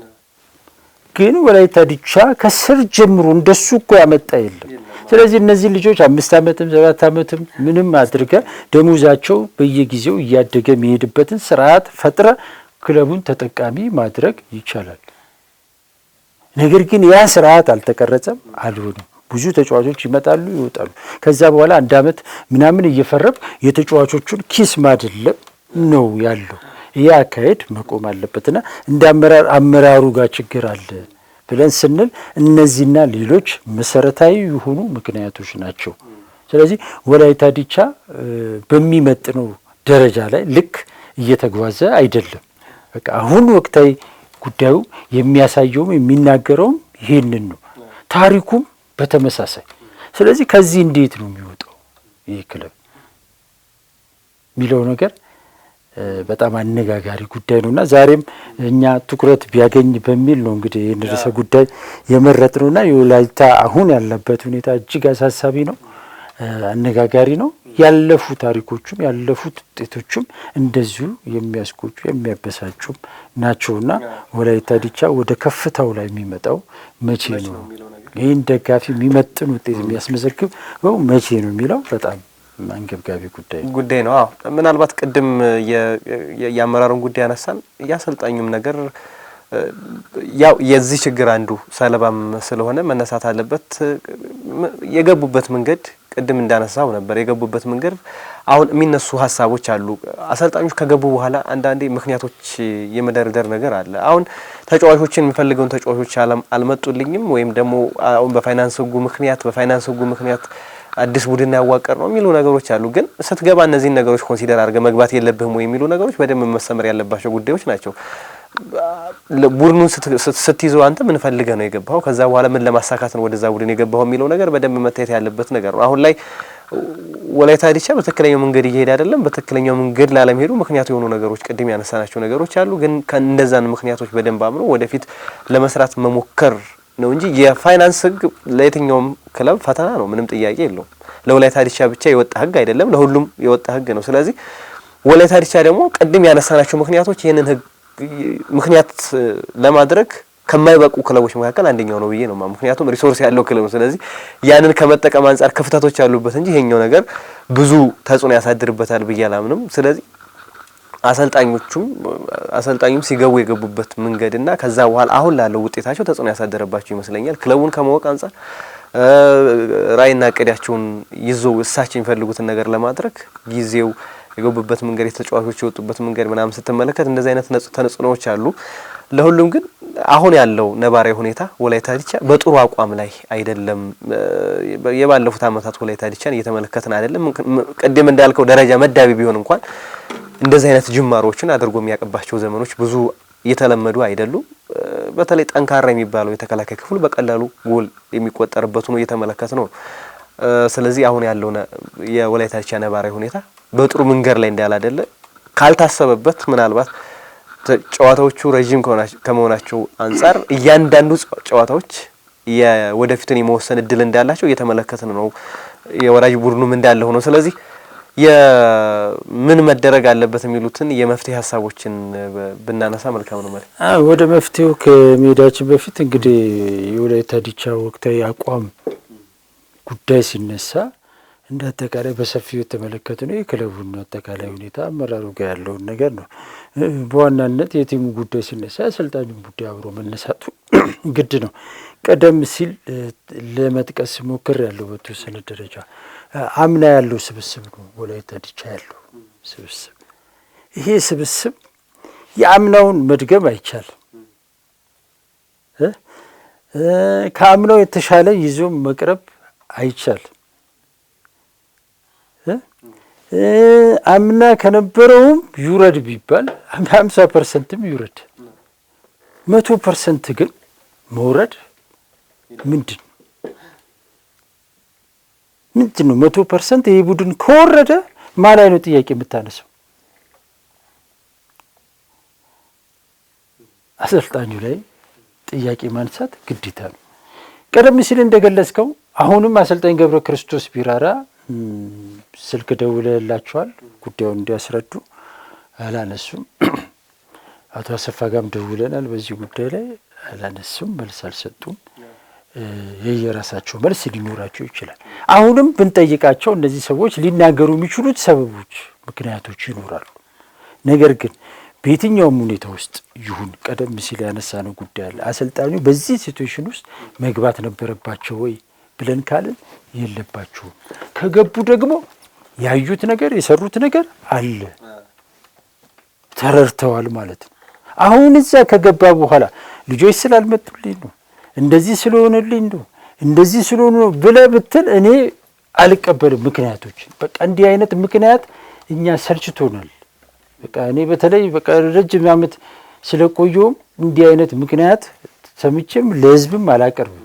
ግን ወላይታ ዲቻ ከስር ጀምሮ እንደሱ እኮ ያመጣ የለም። ስለዚህ እነዚህ ልጆች 5 ዓመትም 7 ዓመትም ምንም አድርገ ደሞዛቸው በየጊዜው እያደገ የሚሄድበትን ስርዓት ፈጥረ ክለቡን ተጠቃሚ ማድረግ ይቻላል። ነገር ግን ያ ስርዓት አልተቀረጸም፣ አልሆነም። ብዙ ተጫዋቾች ይመጣሉ ይወጣሉ። ከዛ በኋላ 1 ዓመት ምናምን እየፈረብ የተጫዋቾቹን ኪስ ማድለብ ነው ያለው። ይህ አካሄድ መቆም አለበትና እንደ አመራሩ ጋር ችግር አለ ብለን ስንል እነዚህና ሌሎች መሰረታዊ የሆኑ ምክንያቶች ናቸው። ስለዚህ ወላይታ ዲቻ በሚመጥነው ደረጃ ላይ ልክ እየተጓዘ አይደለም። በቃ አሁን ወቅታዊ ጉዳዩ የሚያሳየውም የሚናገረውም ይሄንን ነው። ታሪኩም በተመሳሳይ። ስለዚህ ከዚህ እንዴት ነው የሚወጣው ይህ ክለብ የሚለው ነገር በጣም አነጋጋሪ ጉዳይ ነውና ዛሬም እኛ ትኩረት ቢያገኝ በሚል ነው እንግዲህ ይህን ርዕሰ ጉዳይ የመረጥነውና የወላይታ አሁን ያለበት ሁኔታ እጅግ አሳሳቢ ነው። አነጋጋሪ ነው። ያለፉ ታሪኮቹም ያለፉት ውጤቶቹም እንደዚሁ የሚያስቆጩ የሚያበሳጩም ናቸውና ወላይታ ዲቻ ወደ ከፍታው ላይ የሚመጣው መቼ ነው? ይህን ደጋፊ የሚመጥን ውጤት የሚያስመዘግብ መቼ ነው የሚለው በጣም አንገብጋቢ ጉዳይ ነው። አዎ ምናልባት ቅድም የአመራሩን ጉዳይ ያነሳን ያሰልጣኙም ነገር ያው የዚህ ችግር አንዱ ሰለባም ስለሆነ መነሳት አለበት። የገቡበት መንገድ ቅድም እንዳነሳው ነበር። የገቡበት መንገድ አሁን የሚነሱ ሀሳቦች አሉ። አሰልጣኞች ከገቡ በኋላ አንዳንዴ ምክንያቶች የመደርደር ነገር አለ። አሁን ተጫዋቾችን የሚፈልገውን ተጫዋቾች አልመጡልኝም ወይም ደግሞ አሁን በፋይናንስ ህጉ ምክንያት አዲስ ቡድን ያዋቀር ነው የሚሉ ነገሮች አሉ። ግን ስትገባ እነዚህን ነገሮች ኮንሲደር አድርገህ መግባት የለብህም ወይ የሚሉ ነገሮች በደንብ መሰመር ያለባቸው ጉዳዮች ናቸው። ቡድኑን ስትይዘው አንተ ምን ፈልገህ ነው የገባው? ከዛ በኋላ ምን ለማሳካት ነው ወደዛ ቡድን የገባው የሚለው ነገር በደንብ መታየት ያለበት ነገር ነው። አሁን ላይ ወላይታ ዲቻ በትክክለኛው መንገድ እየሄደ አይደለም። በትክክለኛው መንገድ ላለመሄዱ ምክንያት የሆኑ ነገሮች ቅድም ያነሳናቸው ነገሮች አሉ። ግን ከእንደዛን ምክንያቶች በደንብ አምኖ ወደፊት ለመስራት መሞከር ነው እንጂ የፋይናንስ ህግ ለየትኛውም ክለብ ፈተና ነው፣ ምንም ጥያቄ የለውም። ለወላይታ ዲቻ ብቻ የወጣ ህግ አይደለም፣ ለሁሉም የወጣ ህግ ነው። ስለዚህ ወላይታ ዲቻ ደግሞ ቅድም ያነሳናቸው ምክንያቶች ይህንን ህግ ምክንያት ለማድረግ ከማይበቁ ክለቦች መካከል አንደኛው ነው ብዬ ነው። ምክንያቱም ሪሶርስ ያለው ክለብ ነው። ስለዚህ ያንን ከመጠቀም አንጻር ክፍተቶች ያሉበት እንጂ ይሄኛው ነገር ብዙ ተጽዕኖ ያሳድርበታል ብዬ አላምንም። ስለዚህ አሰልጣኙም ሲገቡ የገቡበት መንገድና ከዛ በኋላ አሁን ላለው ውጤታቸው ተጽዕኖ ያሳደረባቸው ይመስለኛል። ክለቡን ከማወቅ አንጻር ራዕይና እቅዳቸውን ይዘው እሳቸው የሚፈልጉትን ነገር ለማድረግ ጊዜው የገቡበት መንገድ የተጫዋቾች የወጡበት መንገድ ምናምን ስትመለከት እንደዚህ አይነት ተጽዕኖዎች አሉ። ለሁሉም ግን አሁን ያለው ነባራዊ ሁኔታ ወላይታ ዲቻ በጥሩ አቋም ላይ አይደለም። የባለፉት አመታት ወላይታ ዲቻን እየተመለከትን አይደለም። ቅድም እንዳልከው ደረጃ መዳቢ ቢሆን እንኳን እንደዚህ አይነት ጅማሮችን አድርጎ የሚያቀባቸው ዘመኖች ብዙ እየተለመዱ አይደሉም። በተለይ ጠንካራ የሚባለው የተከላካይ ክፍሉ በቀላሉ ጎል የሚቆጠርበት ነው እየተመለከት ነው። ስለዚህ አሁን ያለው የወላይታ ዲቻ ነባራዊ ሁኔታ በጥሩ መንገድ ላይ እንዳላደለ ካልታሰበበት ምናልባት ጨዋታዎቹ ረጅም ከመሆናቸው አንጻር እያንዳንዱ ጨዋታዎች የወደፊትን የመወሰን እድል እንዳላቸው እየተመለከትን ነው። የወራጅ ቡድኑም እንዳለ ሆኖ ስለዚህ የምን መደረግ አለበት የሚሉትን የመፍትሄ ሀሳቦችን ብናነሳ መልካም ነው ማለት። ወደ መፍትሄው ከመሄዳችን በፊት እንግዲህ የወላይታ ዲቻ ወቅታዊ አቋም ጉዳይ ሲነሳ እንደ አጠቃላይ በሰፊው የተመለከተ ነው። የክለቡን አጠቃላይ ሁኔታ አመራሩ ጋር ያለውን ነገር ነው። በዋናነት የቲሙ ጉዳይ ሲነሳ አሰልጣኙን ጉዳይ አብሮ መነሳቱ ግድ ነው። ቀደም ሲል ለመጥቀስ ሞክር ያለው በተወሰነ ደረጃ አምና ያለው ስብስብ ነው ወላይታ ዲቻ ያለው ስብስብ። ይሄ ስብስብ የአምናውን መድገም አይቻልም። ከአምናው የተሻለ ይዞ መቅረብ አይቻልም። አምና ከነበረውም ይውረድ ቢባል 50%ም ይውረድ 100% ግን መውረድ ምንድን ነው? 100% ይሄ ቡድን ከወረደ ማን ላይ ነው ጥያቄ የምታነሳው? አሰልጣኙ ላይ ጥያቄ ማንሳት ግዴታ ነው። ቀደም ሲል እንደገለጽከው አሁንም አሰልጣኝ ገብረ ክርስቶስ ቢራራ ስልክ ደውለላቸዋል ጉዳዩን እንዲያስረዱ አላነሱም። አቶ አሰፋ ጋርም ደውለናል በዚህ ጉዳይ ላይ አላነሱም፣ መልስ አልሰጡም። የየራሳቸው መልስ ሊኖራቸው ይችላል። አሁንም ብንጠይቃቸው እነዚህ ሰዎች ሊናገሩ የሚችሉት ሰበቦች፣ ምክንያቶች ይኖራሉ። ነገር ግን በየትኛውም ሁኔታ ውስጥ ይሁን ቀደም ሲል ያነሳነው ጉዳይ አለ። አሰልጣኙ በዚህ ሲቹዌሽን ውስጥ መግባት ነበረባቸው ወይ ብለን ካልን የለባቸውም። ከገቡ ደግሞ ያዩት ነገር የሰሩት ነገር አለ፣ ተረድተዋል ማለት ነው። አሁን እዛ ከገባ በኋላ ልጆች ስላልመጡልኝ ነው፣ እንደዚህ ስለሆነልኝ ነው፣ እንደዚህ ስለሆነ ነው ብለህ ብትል እኔ አልቀበልም ምክንያቶች። በቃ እንዲህ አይነት ምክንያት እኛ ሰልችቶናል። በቃ እኔ በተለይ በቃ ረጅም ዓመት ስለቆየውም እንዲህ አይነት ምክንያት ሰምቼም ለህዝብም አላቀርብም።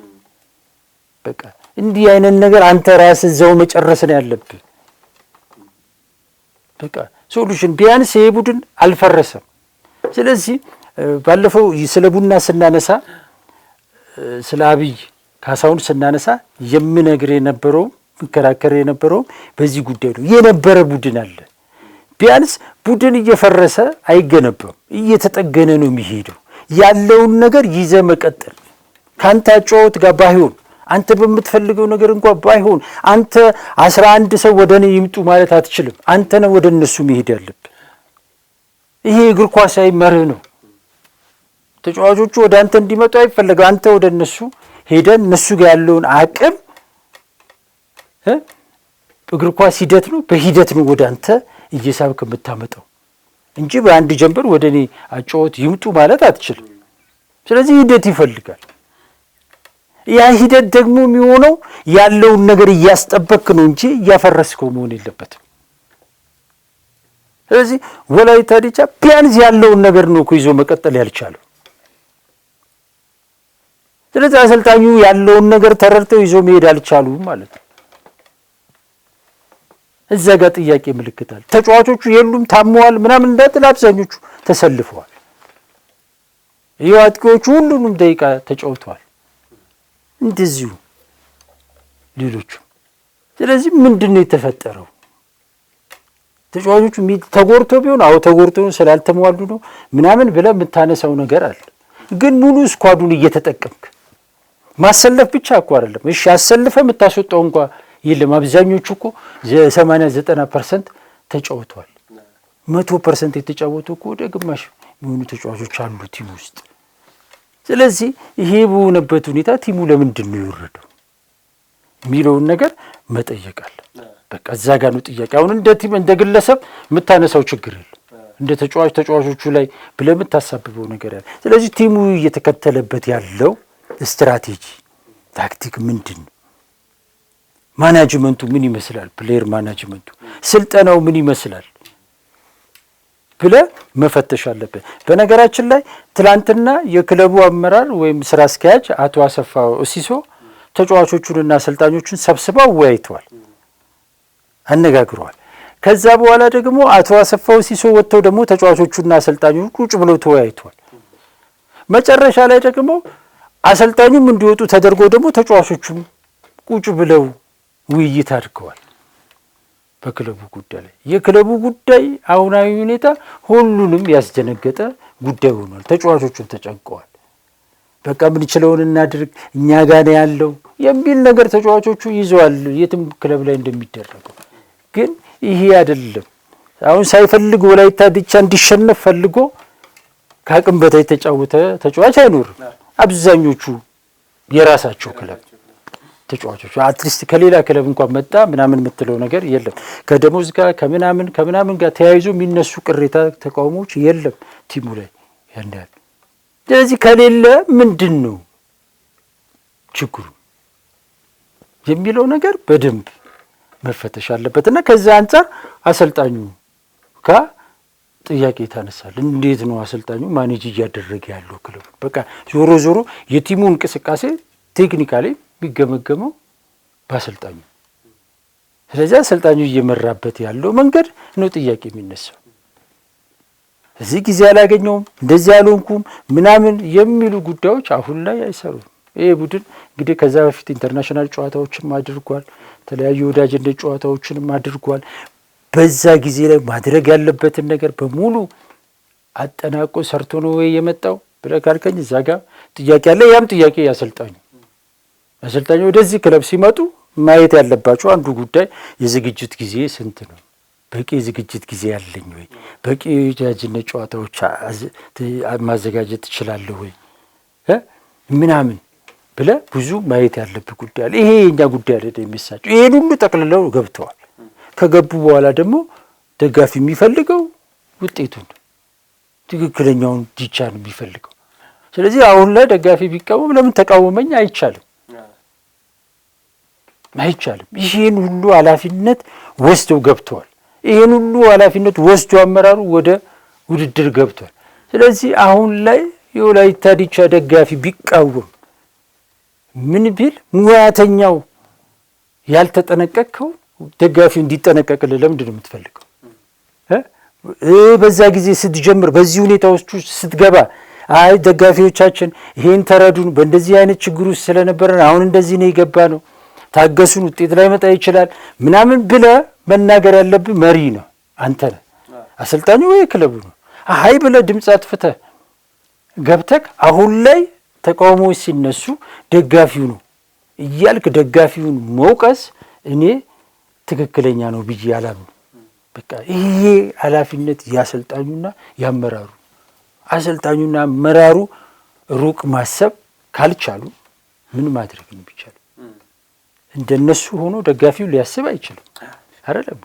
በቃ እንዲህ አይነት ነገር አንተ ራስህ እዛው መጨረስ ነው ያለብህ። በቃ ሶሉሽን ቢያንስ ይሄ ቡድን አልፈረሰም። ስለዚህ ባለፈው ስለ ቡና ስናነሳ ስለ አብይ ካሳውን ስናነሳ የምነግር የነበረው መከራከር የነበረው በዚህ ጉዳይ ነው። የነበረ ቡድን አለ። ቢያንስ ቡድን እየፈረሰ አይገነባም፣ እየተጠገነ ነው የሚሄደው። ያለውን ነገር ይዘ መቀጠል ካንተ ጨዋታ ጋር ባይሆን አንተ በምትፈልገው ነገር እንኳን ባይሆን አንተ 11 ሰው ወደኔ ይምጡ ማለት አትችልም። አንተ ነው ወደ እነሱ መሄድ ያለብህ። ይሄ እግር ኳሳዊ መርህ ነው። ተጫዋቾቹ ወደ አንተ እንዲመጡ አይፈልግም። አንተ ወደ እነሱ ሄደን እነሱ ጋር ያለውን አቅም እግር ኳስ ሂደት ነው። በሂደት ነው ወደ አንተ እየሳብክ የምታመጣው እንጂ በአንድ ጀንበር ወደ እኔ አጫወት ይምጡ ማለት አትችልም። ስለዚህ ሂደት ይፈልጋል። ያ ሂደት ደግሞ የሚሆነው ያለውን ነገር እያስጠበክ ነው እንጂ እያፈረስከው መሆን የለበትም። ስለዚህ ወላይታ ዲቻ ቢያንስ ያለውን ነገር ነው እኮ ይዞ መቀጠል ያልቻለው። ስለዚህ አሰልጣኙ ያለውን ነገር ተረድተው ይዞ መሄድ አልቻሉም ማለት ነው። እዛ ጋር ጥያቄ ምልክታል። ተጫዋቾቹ የሉም፣ ታመዋል ምናምን እንዳትል አብዛኞቹ ተሰልፈዋል። የአጥቂዎቹ ሁሉንም ደቂቃ ተጫውተዋል፣ እንደዚሁ ሌሎቹ። ስለዚህ ምንድን ነው የተፈጠረው? ተጫዋቾቹ ተጎርቶ ቢሆን አዎ ተጎርቶ ነው ስላልተሟሉ ነው ምናምን ብለህ የምታነሳው ነገር አለ። ግን ሙሉ ስኳዱን እየተጠቀምክ ማሰለፍ ብቻ እኮ አይደለም። እሺ አሰልፈ የምታስወጣው እንኳ የለም። አብዛኞቹ እኮ 80-90% ተጫውተዋል። 100% የተጫወቱ እኮ ወደ ግማሽ የሚሆኑ ተጫዋቾች አሉ ቲም ውስጥ። ስለዚህ ይሄ በሆነበት ሁኔታ ቲሙ ለምንድን ነው የወረደው የሚለውን ነገር መጠየቅ አለ። በቃ እዛ ጋር ነው ጥያቄ። አሁን እንደ ቲም እንደ ግለሰብ የምታነሳው ችግር የለም። እንደ ተጫዋቾቹ ላይ ብለህ የምታሳብበው ነገር ያለ። ስለዚህ ቲሙ እየተከተለበት ያለው ስትራቴጂ ታክቲክ ምንድን ነው? ማናጅመንቱ ምን ይመስላል? ፕሌየር ማናጅመንቱ ስልጠናው ምን ይመስላል ብለህ መፈተሽ አለብህ። በነገራችን ላይ ትላንትና የክለቡ አመራር ወይም ስራ አስኪያጅ አቶ አሰፋ ሲሶ ተጫዋቾቹንና አሰልጣኞቹን ሰብስበው አወያይተዋል፣ አነጋግረዋል። ከዛ በኋላ ደግሞ አቶ አሰፋ ሲሶ ወጥተው ደግሞ ተጫዋቾቹና አሰልጣኞቹ ቁጭ ብለው ተወያይተዋል። መጨረሻ ላይ ደግሞ አሰልጣኙም እንዲወጡ ተደርጎ ደግሞ ተጫዋቾቹም ቁጭ ብለው ውይይት አድርገዋል በክለቡ ጉዳይ ላይ። የክለቡ ጉዳይ አሁናዊ ሁኔታ ሁሉንም ያስደነገጠ ጉዳይ ሆኗል። ተጫዋቾቹን ተጨንቀዋል። በቃ ምንችለውን እናድርግ እኛ ጋር ያለው የሚል ነገር ተጫዋቾቹ ይዘዋል፣ የትም ክለብ ላይ እንደሚደረገው። ግን ይሄ አይደለም። አሁን ሳይፈልግ ወላይታ ዲቻ እንዲሸነፍ ፈልጎ ከአቅም በታይ የተጫወተ ተጫዋች አይኖርም። አብዛኞቹ የራሳቸው ክለብ ተጫዋቾች አትሊስት ከሌላ ክለብ እንኳን መጣ ምናምን የምትለው ነገር የለም። ከደሞዝ ጋር ከምናምን ጋር ተያይዞ የሚነሱ ቅሬታ ተቃውሞዎች የለም ቲሙ ላይ ያን ያህል። ስለዚህ ከሌለ ምንድን ነው ችግሩ የሚለው ነገር በደንብ መፈተሽ አለበትና ከዛ አንጻር አሰልጣኙ ጋር ጥያቄ ታነሳል። እንዴት ነው አሰልጣኙ ማኔጅ እያደረገ ያለው ክለቡ? በቃ ዞሮ ዞሮ የቲሙ እንቅስቃሴ ቴክኒካሊ የሚገመገመው በአሰልጣኙ። ስለዚህ አሰልጣኙ እየመራበት ያለው መንገድ ነው ጥያቄ የሚነሳው። እዚህ ጊዜ አላገኘውም እንደዚህ አልሆንኩም ምናምን የሚሉ ጉዳዮች አሁን ላይ አይሰሩም። ይሄ ቡድን እንግዲህ ከዛ በፊት ኢንተርናሽናል ጨዋታዎችንም አድርጓል፣ የተለያዩ ወዳጅነት ጨዋታዎችንም አድርጓል። በዛ ጊዜ ላይ ማድረግ ያለበትን ነገር በሙሉ አጠናቆ ሰርቶ ነው ወይ የመጣው ብለህ ካልከኝ እዛ ጋር ጥያቄ አለ። ያም ጥያቄ አሰልጣኙ ወደዚህ ክለብ ሲመጡ ማየት ያለባቸው አንዱ ጉዳይ የዝግጅት ጊዜ ስንት ነው? በቂ የዝግጅት ጊዜ ያለኝ ወይ? በቂ ወዳጅነት ጨዋታዎች ማዘጋጀት ትችላለህ ወይ ምናምን ብለህ ብዙ ማየት ያለብህ ጉዳይ አለ። ይሄ የኛ ጉዳይ አይደለም የሚሳቸው። ይሄን ሁሉ ጠቅልለው ገብተዋል። ከገቡ በኋላ ደግሞ ደጋፊ የሚፈልገው ውጤቱን ትክክለኛውን ዲቻ ነው የሚፈልገው። ስለዚህ አሁን ላይ ደጋፊ ቢቃወም ለምን ተቃወመኝ አይቻልም። ይሄን ሁሉ ኃላፊነት ወስደው ገብተዋል። ይሄን ሁሉ ኃላፊነት ወስዶ አመራሩ ወደ ውድድር ገብቷል። ስለዚህ አሁን ላይ የወላይታ ዲቻ ደጋፊ ቢቃወም ምን ቢል ሙያተኛው ያልተጠነቀቀው ደጋፊው እንዲጠነቀቅልህ ለምንድን ነው የምትፈልገው? በዛ ጊዜ ስትጀምር በዚህ ሁኔታ ውስጥ ስትገባ አይ ደጋፊዎቻችን ይሄን ተረዱን፣ በእንደዚህ አይነት ችግር ውስጥ ስለነበረን አሁን እንደዚህ ነው የገባ ነው ታገሱን፣ ውጤት ላይ መጣ ይችላል ምናምን ብለህ መናገር ያለብህ መሪ ነው አንተ ነህ። አሰልጣኙ ወይ ክለቡ ነው። አይ ብለህ ድምፅ አጥፍተህ ገብተህ አሁን ላይ ተቃውሞዎች ሲነሱ ደጋፊው ነው እያልክ ደጋፊውን መውቀስ እኔ ትክክለኛ ነው ብዬ አላምንም። በቃ ይሄ ኃላፊነት ያሰልጣኙና ያመራሩ። አሰልጣኙና አመራሩ ሩቅ ማሰብ ካልቻሉ ምን ማድረግ ነው ቢቻል? እንደነሱ ሆኖ ደጋፊው ሊያስብ አይችልም አይደለም።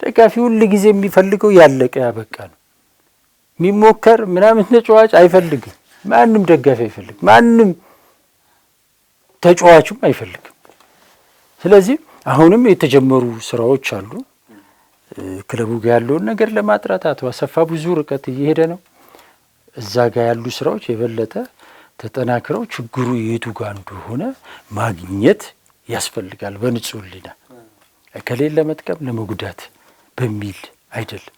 ደጋፊው ሁሉ ጊዜ የሚፈልገው ያለቀ ያበቃ ነው። የሚሞከር ምናምን ተጫዋች አይፈልግም። ማንም ደጋፊ አይፈልግም። ማንም ተጫዋቹም አይፈልግም። ስለዚህ አሁንም የተጀመሩ ስራዎች አሉ። ክለቡ ጋር ያለውን ነገር ለማጥራት አቶ አሰፋ ብዙ ርቀት እየሄደ ነው። እዛ ጋር ያሉ ስራዎች የበለጠ ተጠናክረው ችግሩ የቱ ጋር እንደሆነ ማግኘት ያስፈልጋል። በንጹህ ሕሊና ከሌለ ለመጥቀም ለመጉዳት በሚል አይደለም።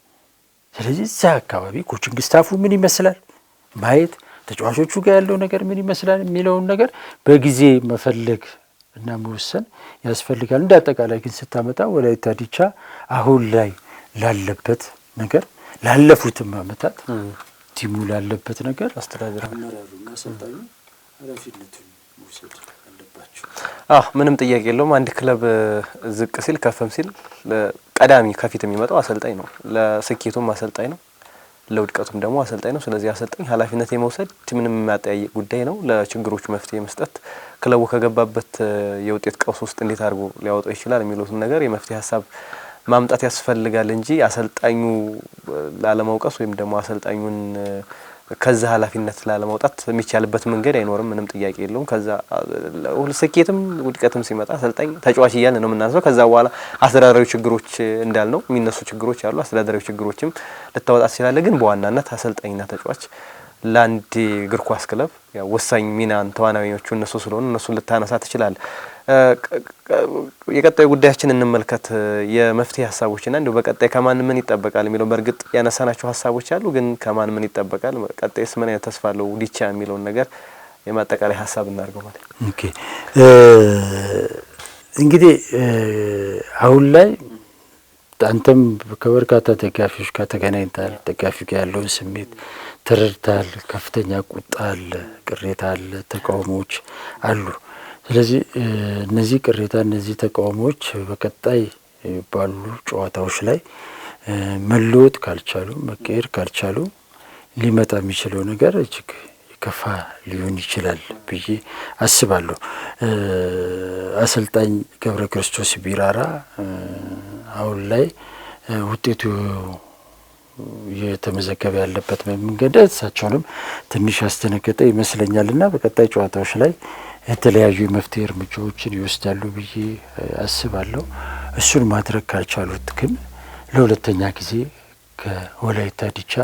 ስለዚህ እዛ አካባቢ ኮችንግ ስታፉ ምን ይመስላል ማየት፣ ተጫዋቾቹ ጋር ያለው ነገር ምን ይመስላል የሚለውን ነገር በጊዜ መፈለግ እና መወሰን ያስፈልጋል። እንደ አጠቃላይ ግን ስታመጣ ወላይታ ዲቻ አሁን ላይ ላለበት ነገር ላለፉትም ዓመታት ቲሙ ላለበት ነገር አስተዳደሩና አሰልጣኙ ኃላፊነቱን መውሰድ አለባቸው። ምንም ጥያቄ የለውም። አንድ ክለብ ዝቅ ሲል ከፍም ሲል ቀዳሚ ከፊት የሚመጣው አሰልጣኝ ነው። ለስኬቱም አሰልጣኝ ነው፣ ለውድቀቱም ደግሞ አሰልጣኝ ነው። ስለዚህ አሰልጣኝ ኃላፊነት የመውሰድ ምንም የሚያጠያይቅ ጉዳይ ነው። ለችግሮቹ መፍትሄ መስጠት፣ ክለቡ ከገባበት የውጤት ቀውስ ውስጥ እንዴት አድርጎ ሊያወጣው ይችላል የሚሉትን ነገር የመፍትሄ ሀሳብ ማምጣት ያስፈልጋል እንጂ አሰልጣኙ ላለመውቀስ ወይም ደግሞ አሰልጣኙን ከዛ ኃላፊነት ላለማውጣት የሚቻልበት መንገድ አይኖርም። ምንም ጥያቄ የለውም። ከዛ ስኬትም ውድቀትም ሲመጣ አሰልጣኝ ተጫዋች እያልን ነው የምናነሳው። ከዛ በኋላ አስተዳደራዊ ችግሮች እንዳልነው የሚነሱ ችግሮች አሉ። አስተዳደራዊ ችግሮችም ልታወጣ ትችላለህ። ግን በዋናነት አሰልጣኝና ተጫዋች ለአንድ እግር ኳስ ክለብ ወሳኝ ሚናን ተዋናዮቹ እነሱ ስለሆኑ እነሱን ልታነሳ ትችላለህ። የቀጣዩ ጉዳያችን እንመልከት። የመፍትሄ ሀሳቦችና እንዲሁ በቀጣይ ከማን ምን ይጠበቃል የሚለው በእርግጥ ያነሳናቸው ሀሳቦች አሉ። ግን ከማን ምን ይጠበቃል፣ ቀጣይስ ምን አይነት ተስፋ አለው ዲቻ የሚለውን ነገር የማጠቃላይ ሀሳብ እናድርገው ማለት ነው። ኦኬ እንግዲህ አሁን ላይ አንተም ከበርካታ ደጋፊዎች ጋር ተገናኝተሃል። ደጋፊው ጋር ያለውን ስሜት ተረድተሃል። ከፍተኛ ቁጣ አለ፣ ቅሬታ አለ፣ ተቃውሞዎች አሉ። ስለዚህ እነዚህ ቅሬታ እነዚህ ተቃውሞዎች በቀጣይ ባሉ ጨዋታዎች ላይ መለወጥ ካልቻሉ መቀየር ካልቻሉ ሊመጣ የሚችለው ነገር እጅግ የከፋ ሊሆን ይችላል ብዬ አስባለሁ። አሰልጣኝ ገብረ ክርስቶስ ቢራራ አሁን ላይ ውጤቱ እየተመዘገበ ያለበት መንገድ እሳቸውንም ትንሽ ያስተነገጠ ይመስለኛልና በቀጣይ ጨዋታዎች ላይ የተለያዩ የመፍትሄ እርምጃዎችን ይወስዳሉ ብዬ አስባለሁ። እሱን ማድረግ ካልቻሉት ግን ለሁለተኛ ጊዜ ከወላይታ ዲቻ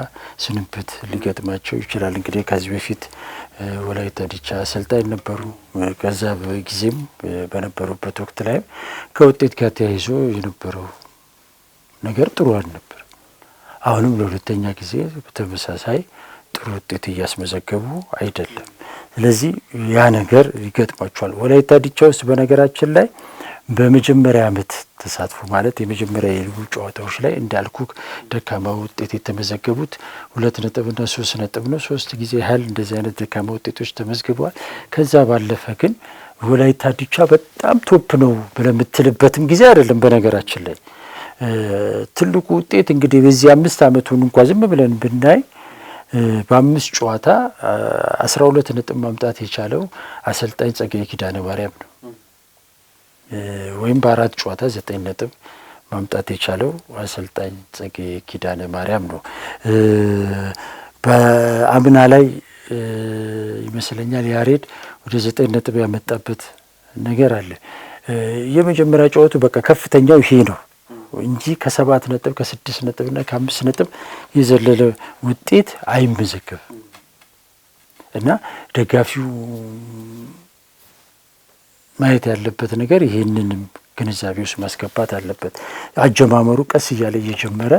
ስንብት ሊገጥማቸው ይችላል። እንግዲህ ከዚህ በፊት ወላይታ ዲቻ አሰልጣኝ ነበሩ። ከዛ በጊዜም በነበሩበት ወቅት ላይም ከውጤት ጋር ተያይዞ የነበረው ነገር ጥሩ አልነበር። አሁንም ለሁለተኛ ጊዜ በተመሳሳይ ጥሩ ውጤት እያስመዘገቡ አይደለም። ስለዚህ ያ ነገር ይገጥማቸዋል። ወላይታ ዲቻ ውስጥ በነገራችን ላይ በመጀመሪያ ዓመት ተሳትፎ ማለት የመጀመሪያ የሊጉ ጨዋታዎች ላይ እንዳልኩ ደካማ ውጤት የተመዘገቡት 2 ነጥብና 3 ነጥብ ነው። 3 ጊዜ ያህል እንደዚህ አይነት ደካማ ውጤቶች ተመዝግበዋል። ከዛ ባለፈ ግን ወላይታ ዲቻ በጣም ቶፕ ነው ብለን የምትልበትም ጊዜ አይደለም። በነገራችን ላይ ትልቁ ውጤት እንግዲህ በዚህ 5 ዓመቱን እንኳን ዝም ብለን ብናይ በ5 ጨዋታ 12 ነጥብ ማምጣት የቻለው አሰልጣኝ ጸጋዬ ኪዳነ ማርያም ነው። ወይም በ4 ጨዋታ 9 ነጥብ ማምጣት የቻለው አሰልጣኝ ጸጋዬ ኪዳነ ማርያም ነው። በአምና ላይ ይመስለኛል ያሬድ ወደ 9 ነጥብ ያመጣበት ነገር አለ። የመጀመሪያ ጨዋታው በቃ ከፍተኛው ይሄ ነው እንጂ ከ7 ነጥብ ከ6 ነጥብና ከ5 ነጥብ የዘለለ ውጤት አይመዘገብም እና ደጋፊው ማየት ያለበት ነገር ይሄንንም ግንዛቤ ውስጥ ማስገባት አለበት። አጀማመሩ ቀስ እያለ እየጀመረ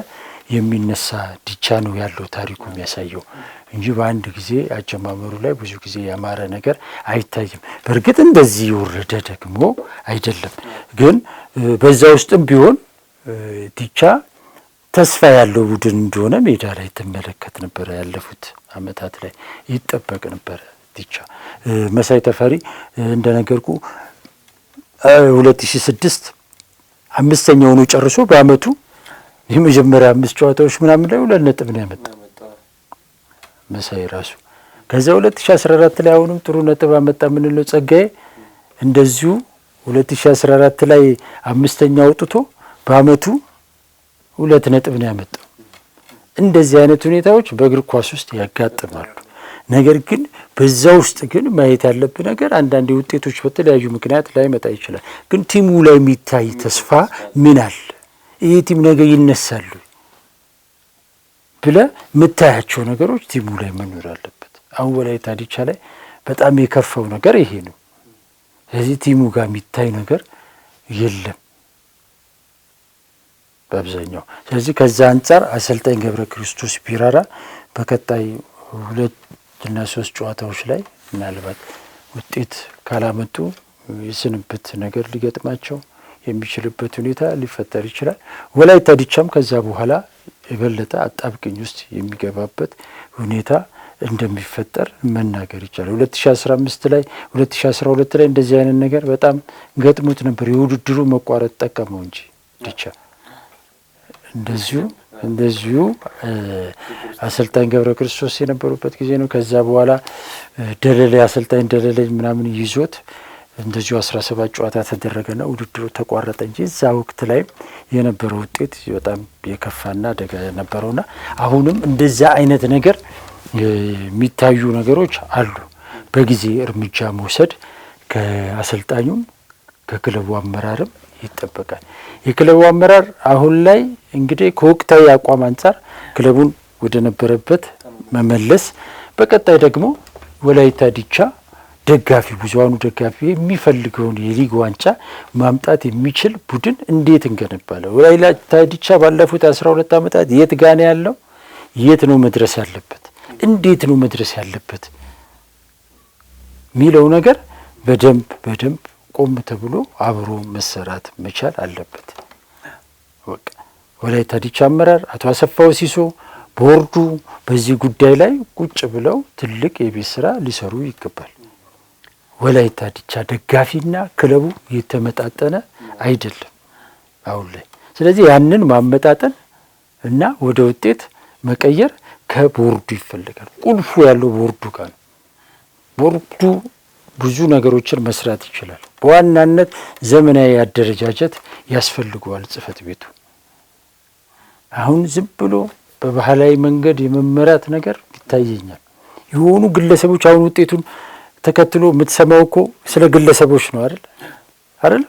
የሚነሳ ዲቻ ነው ያለው ታሪኩ የሚያሳየው እንጂ በአንድ ጊዜ አጀማመሩ ላይ ብዙ ጊዜ ያማረ ነገር አይታይም። በእርግጥ እንደዚህ የወረደ ደግሞ አይደለም። ግን በዛ ውስጥም ቢሆን ዲቻ ተስፋ ያለው ቡድን እንደሆነ ሜዳ ላይ ትመለከት ነበረ። ያለፉት አመታት ላይ ይጠበቅ ነበረ ዲቻ። መሳይ ተፈሪ እንደነገርኩ 2006 አምስተኛውን ጨርሶ በአመቱ የመጀመሪያ 5 ጨዋታዎች ምናምን ላይ 2 ነጥብ ነው ያመጣው መሳይ ራሱ። ከዛ 2014 ላይ አሁንም ጥሩ ነጥብ አመጣ። ምን ነው ጸጋዬ እንደዚሁ 2014 ላይ አምስተኛ አውጥቶ በአመቱ 2 ነጥብ ነው ያመጣው። እንደዚህ አይነት ሁኔታዎች በእግር ኳስ ውስጥ ያጋጥማሉ። ነገር ግን በዛ ውስጥ ግን ማየት ያለብህ ነገር አንዳንድ ውጤቶች በተለያዩ ምክንያት ላይ መጣ ይችላል። ግን ቲሙ ላይ የሚታይ ተስፋ ምን አለ? ይሄ ቲም ነገር ይነሳሉ ብለህ የምታያቸው ነገሮች ቲሙ ላይ መኖር አለበት። አሁን ወላይታ ዲቻ ላይ በጣም የከፋው ነገር ይሄ ነው። ስለዚህ ቲሙ ጋር የሚታይ ነገር የለም በአብዛኛው። ስለዚህ ከዛ አንጻር አሰልጣኝ ገብረ ክርስቶስ ቢራራ በቀጣይ 2 እና 3 ጨዋታዎች ላይ ምናልባት ውጤት ካላመጡ የስንብት ነገር ሊገጥማቸው የሚችልበት ሁኔታ ሊፈጠር ይችላል። ወላይታ ዲቻም ከዛ በኋላ የበለጠ አጣብቅኝ ውስጥ የሚገባበት ሁኔታ እንደሚፈጠር መናገር ይቻላል። 2015 ላይ 2012 ላይ እንደዚህ አይነት ነገር በጣም ገጥሞት ነበር። የውድድሩ መቋረጥ ጠቀመው እንጂ ዲቻ እንደዚሁ አሰልጣኝ ገብረ ክርስቶስ የነበሩበት ጊዜ ነው። ከዛ በኋላ ደለለኝ አሰልጣኝ ደለለኝ ምናምን ይዞት እንደዚሁ 17 ጨዋታ ተደረገና ውድድሩ ተቋረጠ እንጂ እዛ ወቅት ላይ የነበረው ውጤት በጣም የከፋና አደጋ ነበረውና አሁንም እንደዛ አይነት ነገር የሚታዩ ነገሮች አሉ። በጊዜ እርምጃ መውሰድ ከአሰልጣኙም ከክለቡ አመራርም ይጠበቃል። የክለቡ አመራር አሁን ላይ እንግዲህ ከወቅታዊ አቋም አንጻር ክለቡን ወደ ነበረበት መመለስ፣ በቀጣይ ደግሞ ወላይታ ዲቻ ደጋፊ ብዙሃኑ ደጋፊ የሚፈልገውን የሊግ ዋንጫ ማምጣት የሚችል ቡድን እንዴት እንገነባለን? ወላይታ ዲቻ ባለፉት 12 ዓመታት የት ጋር ነው ያለው? የት ነው መድረስ ያለበት? እንዴት ነው መድረስ ያለበት ሚለው ነገር በደንብ ቆም ተብሎ አብሮ መሰራት መቻል አለበት። ወላይታ ዲቻ አመራር አቶ አሰፋው ሲሶ ቦርዱ በዚህ ጉዳይ ላይ ቁጭ ብለው ትልቅ የቤት ስራ ሊሰሩ ይገባል። ወላይታ ዲቻ ደጋፊና ክለቡ የተመጣጠነ አይደለም አሁን ላይ። ስለዚህ ያንን ማመጣጠን እና ወደ ውጤት መቀየር ከቦርዱ ይፈልጋል። ቁልፉ ያለው ቦርዱ ጋር ነው። ቦርዱ ብዙ ነገሮችን መስራት ይችላል። በዋናነት ዘመናዊ አደረጃጀት ያስፈልገዋል ጽህፈት ቤቱ። አሁን ዝም ብሎ በባህላዊ መንገድ የመመራት ነገር ይታየኛል። የሆኑ ግለሰቦች አሁን ውጤቱን ተከትሎ የምትሰማው እኮ ስለ ግለሰቦች ነው አይደል?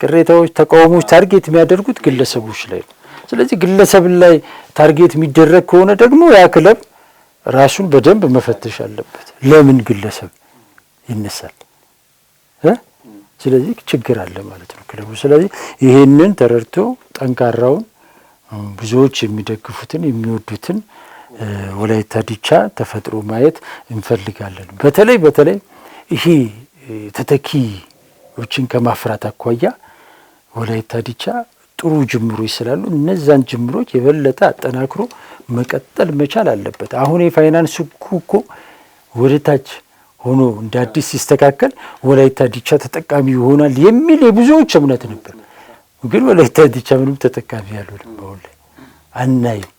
ቅሬታዎች፣ ተቃውሞዎች ታርጌት የሚያደርጉት ግለሰቦች ላይ ነው። ስለዚህ ግለሰብ ላይ ታርጌት የሚደረግ ከሆነ ደግሞ ያ ክለብ ራሱን በደንብ መፈተሽ አለበት። ለምን ግለሰብ ይነሳል? ስለዚህ ችግር አለ ማለት ነው ክለቡ። ስለዚህ ይሄንን ተረድቶ ጠንካራውን ብዙዎች የሚደግፉትን የሚወዱትን ወላይታ ዲቻ ተፈጥሮ ማየት እንፈልጋለን። በተለይ ይሄ ተተኪዎችን ከማፍራት አኳያ ወላይታ ዲቻ ጥሩ ጅምሮች ስላሉ እነዛን ጅምሮች የበለጠ አጠናክሮ መቀጠል መቻል አለበት። አሁን የፋይናንስ እኮ ወደ ታች ሆኖ እንደ አዲስ ሲስተካከል ወላይታ ዲቻ ተጠቃሚ ይሆናል የሚል የብዙዎች እምነት ነበር። ግን ወላይታ ዲቻ ምንም ተጠቃሚ ያልሆነም አሁን ላይ አናይም።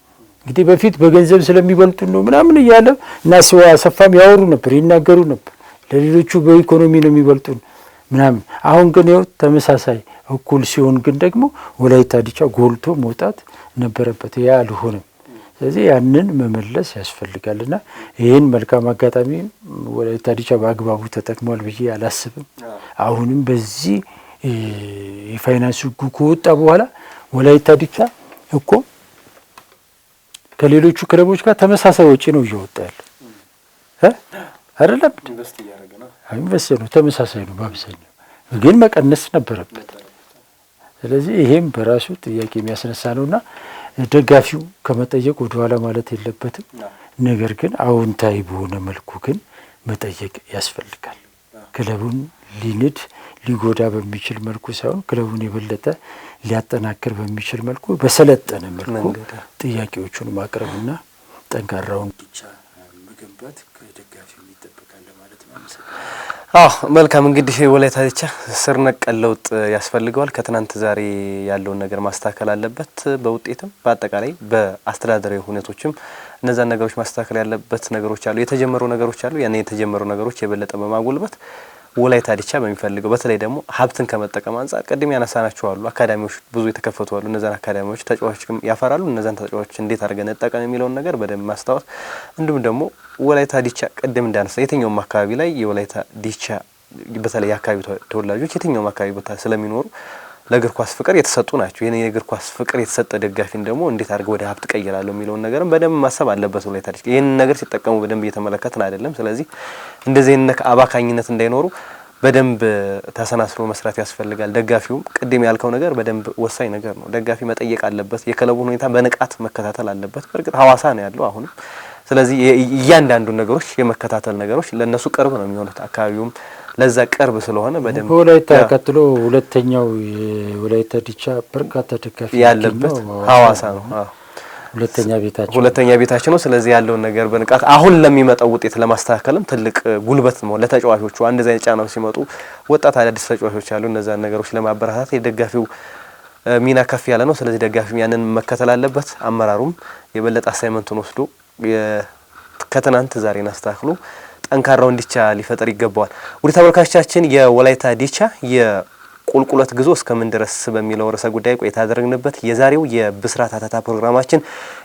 እንግዲህ በፊት በገንዘብ ስለሚበልጡ ነው ምናምን እያለ እና ሰው አሰፋም ያወሩ ነበር፣ ይናገሩ ነበር። ለሌሎቹ በኢኮኖሚ ነው የሚበልጡን ምናምን። አሁን ግን ያው ተመሳሳይ እኩል ሲሆን ግን ደግሞ ወላይታ ዲቻ ጎልቶ መውጣት ነበረበት። ያ አልሆነም። ስለዚህ ያንን መመለስ ያስፈልጋልና ይህን መልካም አጋጣሚ ወላይታ ዲቻ በአግባቡ ተጠቅሟል ብዬ አላስብም። አሁንም በዚህ የፋይናንስ ሕጉ ከወጣ በኋላ ወላይታ ዲቻ እኮ ከሌሎቹ ክለቦች ጋር ተመሳሳይ ወጪ ነው እየወጣ ያለው አይደለም? ኢንቨስት ነው፣ ተመሳሳይ ነው በአብዛኛው፣ ግን መቀነስ ነበረበት። ስለዚህ ይሄም በራሱ ጥያቄ የሚያስነሳ ነውና ደጋፊው ከመጠየቅ ወደ ኋላ ማለት የለበትም። ነገር ግን አዎንታዊ በሆነ መልኩ ግን መጠየቅ ያስፈልጋል። ክለቡን ሊጎዳ በሚችል መልኩ ሳይሆን ክለቡን የበለጠ ሊያጠናክር በሚችል መልኩ በሰለጠነ መልኩ ጥያቄዎቹን ማቅረብና ጠንካራውን ዲቻ መገንባት ከደጋፊው ይጠበቃል ማለት ነው። መልካም እንግዲህ ወላይታ ዲቻ ስር ነቀል ለውጥ ያስፈልገዋል። ከትናንት ዛሬ ያለውን ነገር ማስተካከል አለበት። በውጤትም በአጠቃላይ በአስተዳደራዊ ሁኔቶችም እነዛን ነገሮች ማስተካከል ያለበት ነገሮች አሉ፣ የተጀመሩ ነገሮች አሉ። ያን የተጀመሩ ነገሮች የበለጠ በማጎልበት ወላይታ ዲቻ በሚፈልገው በተለይ ደግሞ ሀብትን ከመጠቀም አንጻር ቅድም ያነሳናቸው አሉ አካዳሚዎች ብዙ የተከፈቱ አሉ። እነዛን አካዳሚዎች ተጫዋቾችም ያፈራሉ። እነዛን ተጫዋቾች እንዴት አድርገን እንጠቀም የሚለውን ነገር በደንብ ማስታወስ፣ እንዲሁም ደግሞ ወላይታ ዲቻ ቅድም እንዳነሳ የትኛውም አካባቢ ላይ የወላይታ ዲቻ በተለይ የአካባቢ ተወላጆች የትኛውም አካባቢ ቦታ ስለሚኖሩ ለእግር ኳስ ፍቅር የተሰጡ ናቸው። ይሄን የእግር ኳስ ፍቅር የተሰጠ ደጋፊን ደግሞ እንዴት አድርገው ወደ ሀብት ቀይራለሁ የሚለውን ነገርም በደንብ ማሰብ አለበት ወላይታ ዲቻ። ይሄን ነገር ሲጠቀሙ በደንብ እየተመለከትን አይደለም። ስለዚህ እንደዚህ አይነት አባካኝነት እንዳይኖሩ በደንብ ተሰናስሎ መስራት ያስፈልጋል። ደጋፊውም ቅድም ያልከው ነገር በደንብ ወሳኝ ነገር ነው። ደጋፊ መጠየቅ አለበት። የክለቡን ሁኔታ በንቃት መከታተል አለበት። በእርግጥ ሐዋሳ ነው ያለው አሁንም። ስለዚህ እያንዳንዱ ነገሮች የመከታተል ነገሮች ለነሱ ቅርብ ነው የሚሆኑት። አካባቢውም ለዛ ቅርብ ስለሆነ በደንብ ወላይታ ቀጥሎ ሁለተኛው የወላይታ ዲቻ በርካታ ደጋፊ ያለበት ሐዋሳ ነው። ሁለተኛ ቤታችን ነው። ስለዚህ ያለውን ነገር በንቃት አሁን ለሚመጣው ውጤት ለማስተካከልም ትልቅ ጉልበት ነው ለተጫዋቾቹ። አንድ ዘይ ጫናው ሲመጡ ወጣት አዳዲስ ተጫዋቾች አሉ። እነዛን ነገሮች ለማበረታታት የደጋፊው ሚና ከፍ ያለ ነው። ስለዚህ ደጋፊው ያንን መከተል አለበት። አመራሩም የበለጠ አሳይመንቱን ወስዶ ከትናንት ዛሬን አስተካክሎ ጠንካራውን ዲቻ ሊፈጠር ይገባዋል። ወደ ተመልካቾቻችን የወላይታ ዲቻ ቁልቁለት ጉዞ እስከምን ድረስ በሚለው ርዕሰ ጉዳይ ቆይታ ያደረግንበት የዛሬው የብስራት አተታ ፕሮግራማችን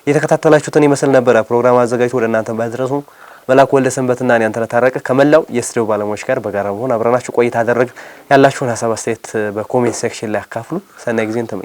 የተከታተላችሁትን ይመስል ነበር። ፕሮግራም አዘጋጅቶ ወደ እናንተ ባድረሱ መላኩ ወልደሰንበትና እኔ አንተነህ ታረቀ ከመላው የስቱዲዮ ባለሙያዎች ጋር በጋራ በመሆን አብረናችሁ ቆይታ አደረግን። ያላችሁን ሀሳብ አስተያየት በኮሜንት ሴክሽን ላይ አካፍሉ። ሰናይ ጊዜን ተመኘ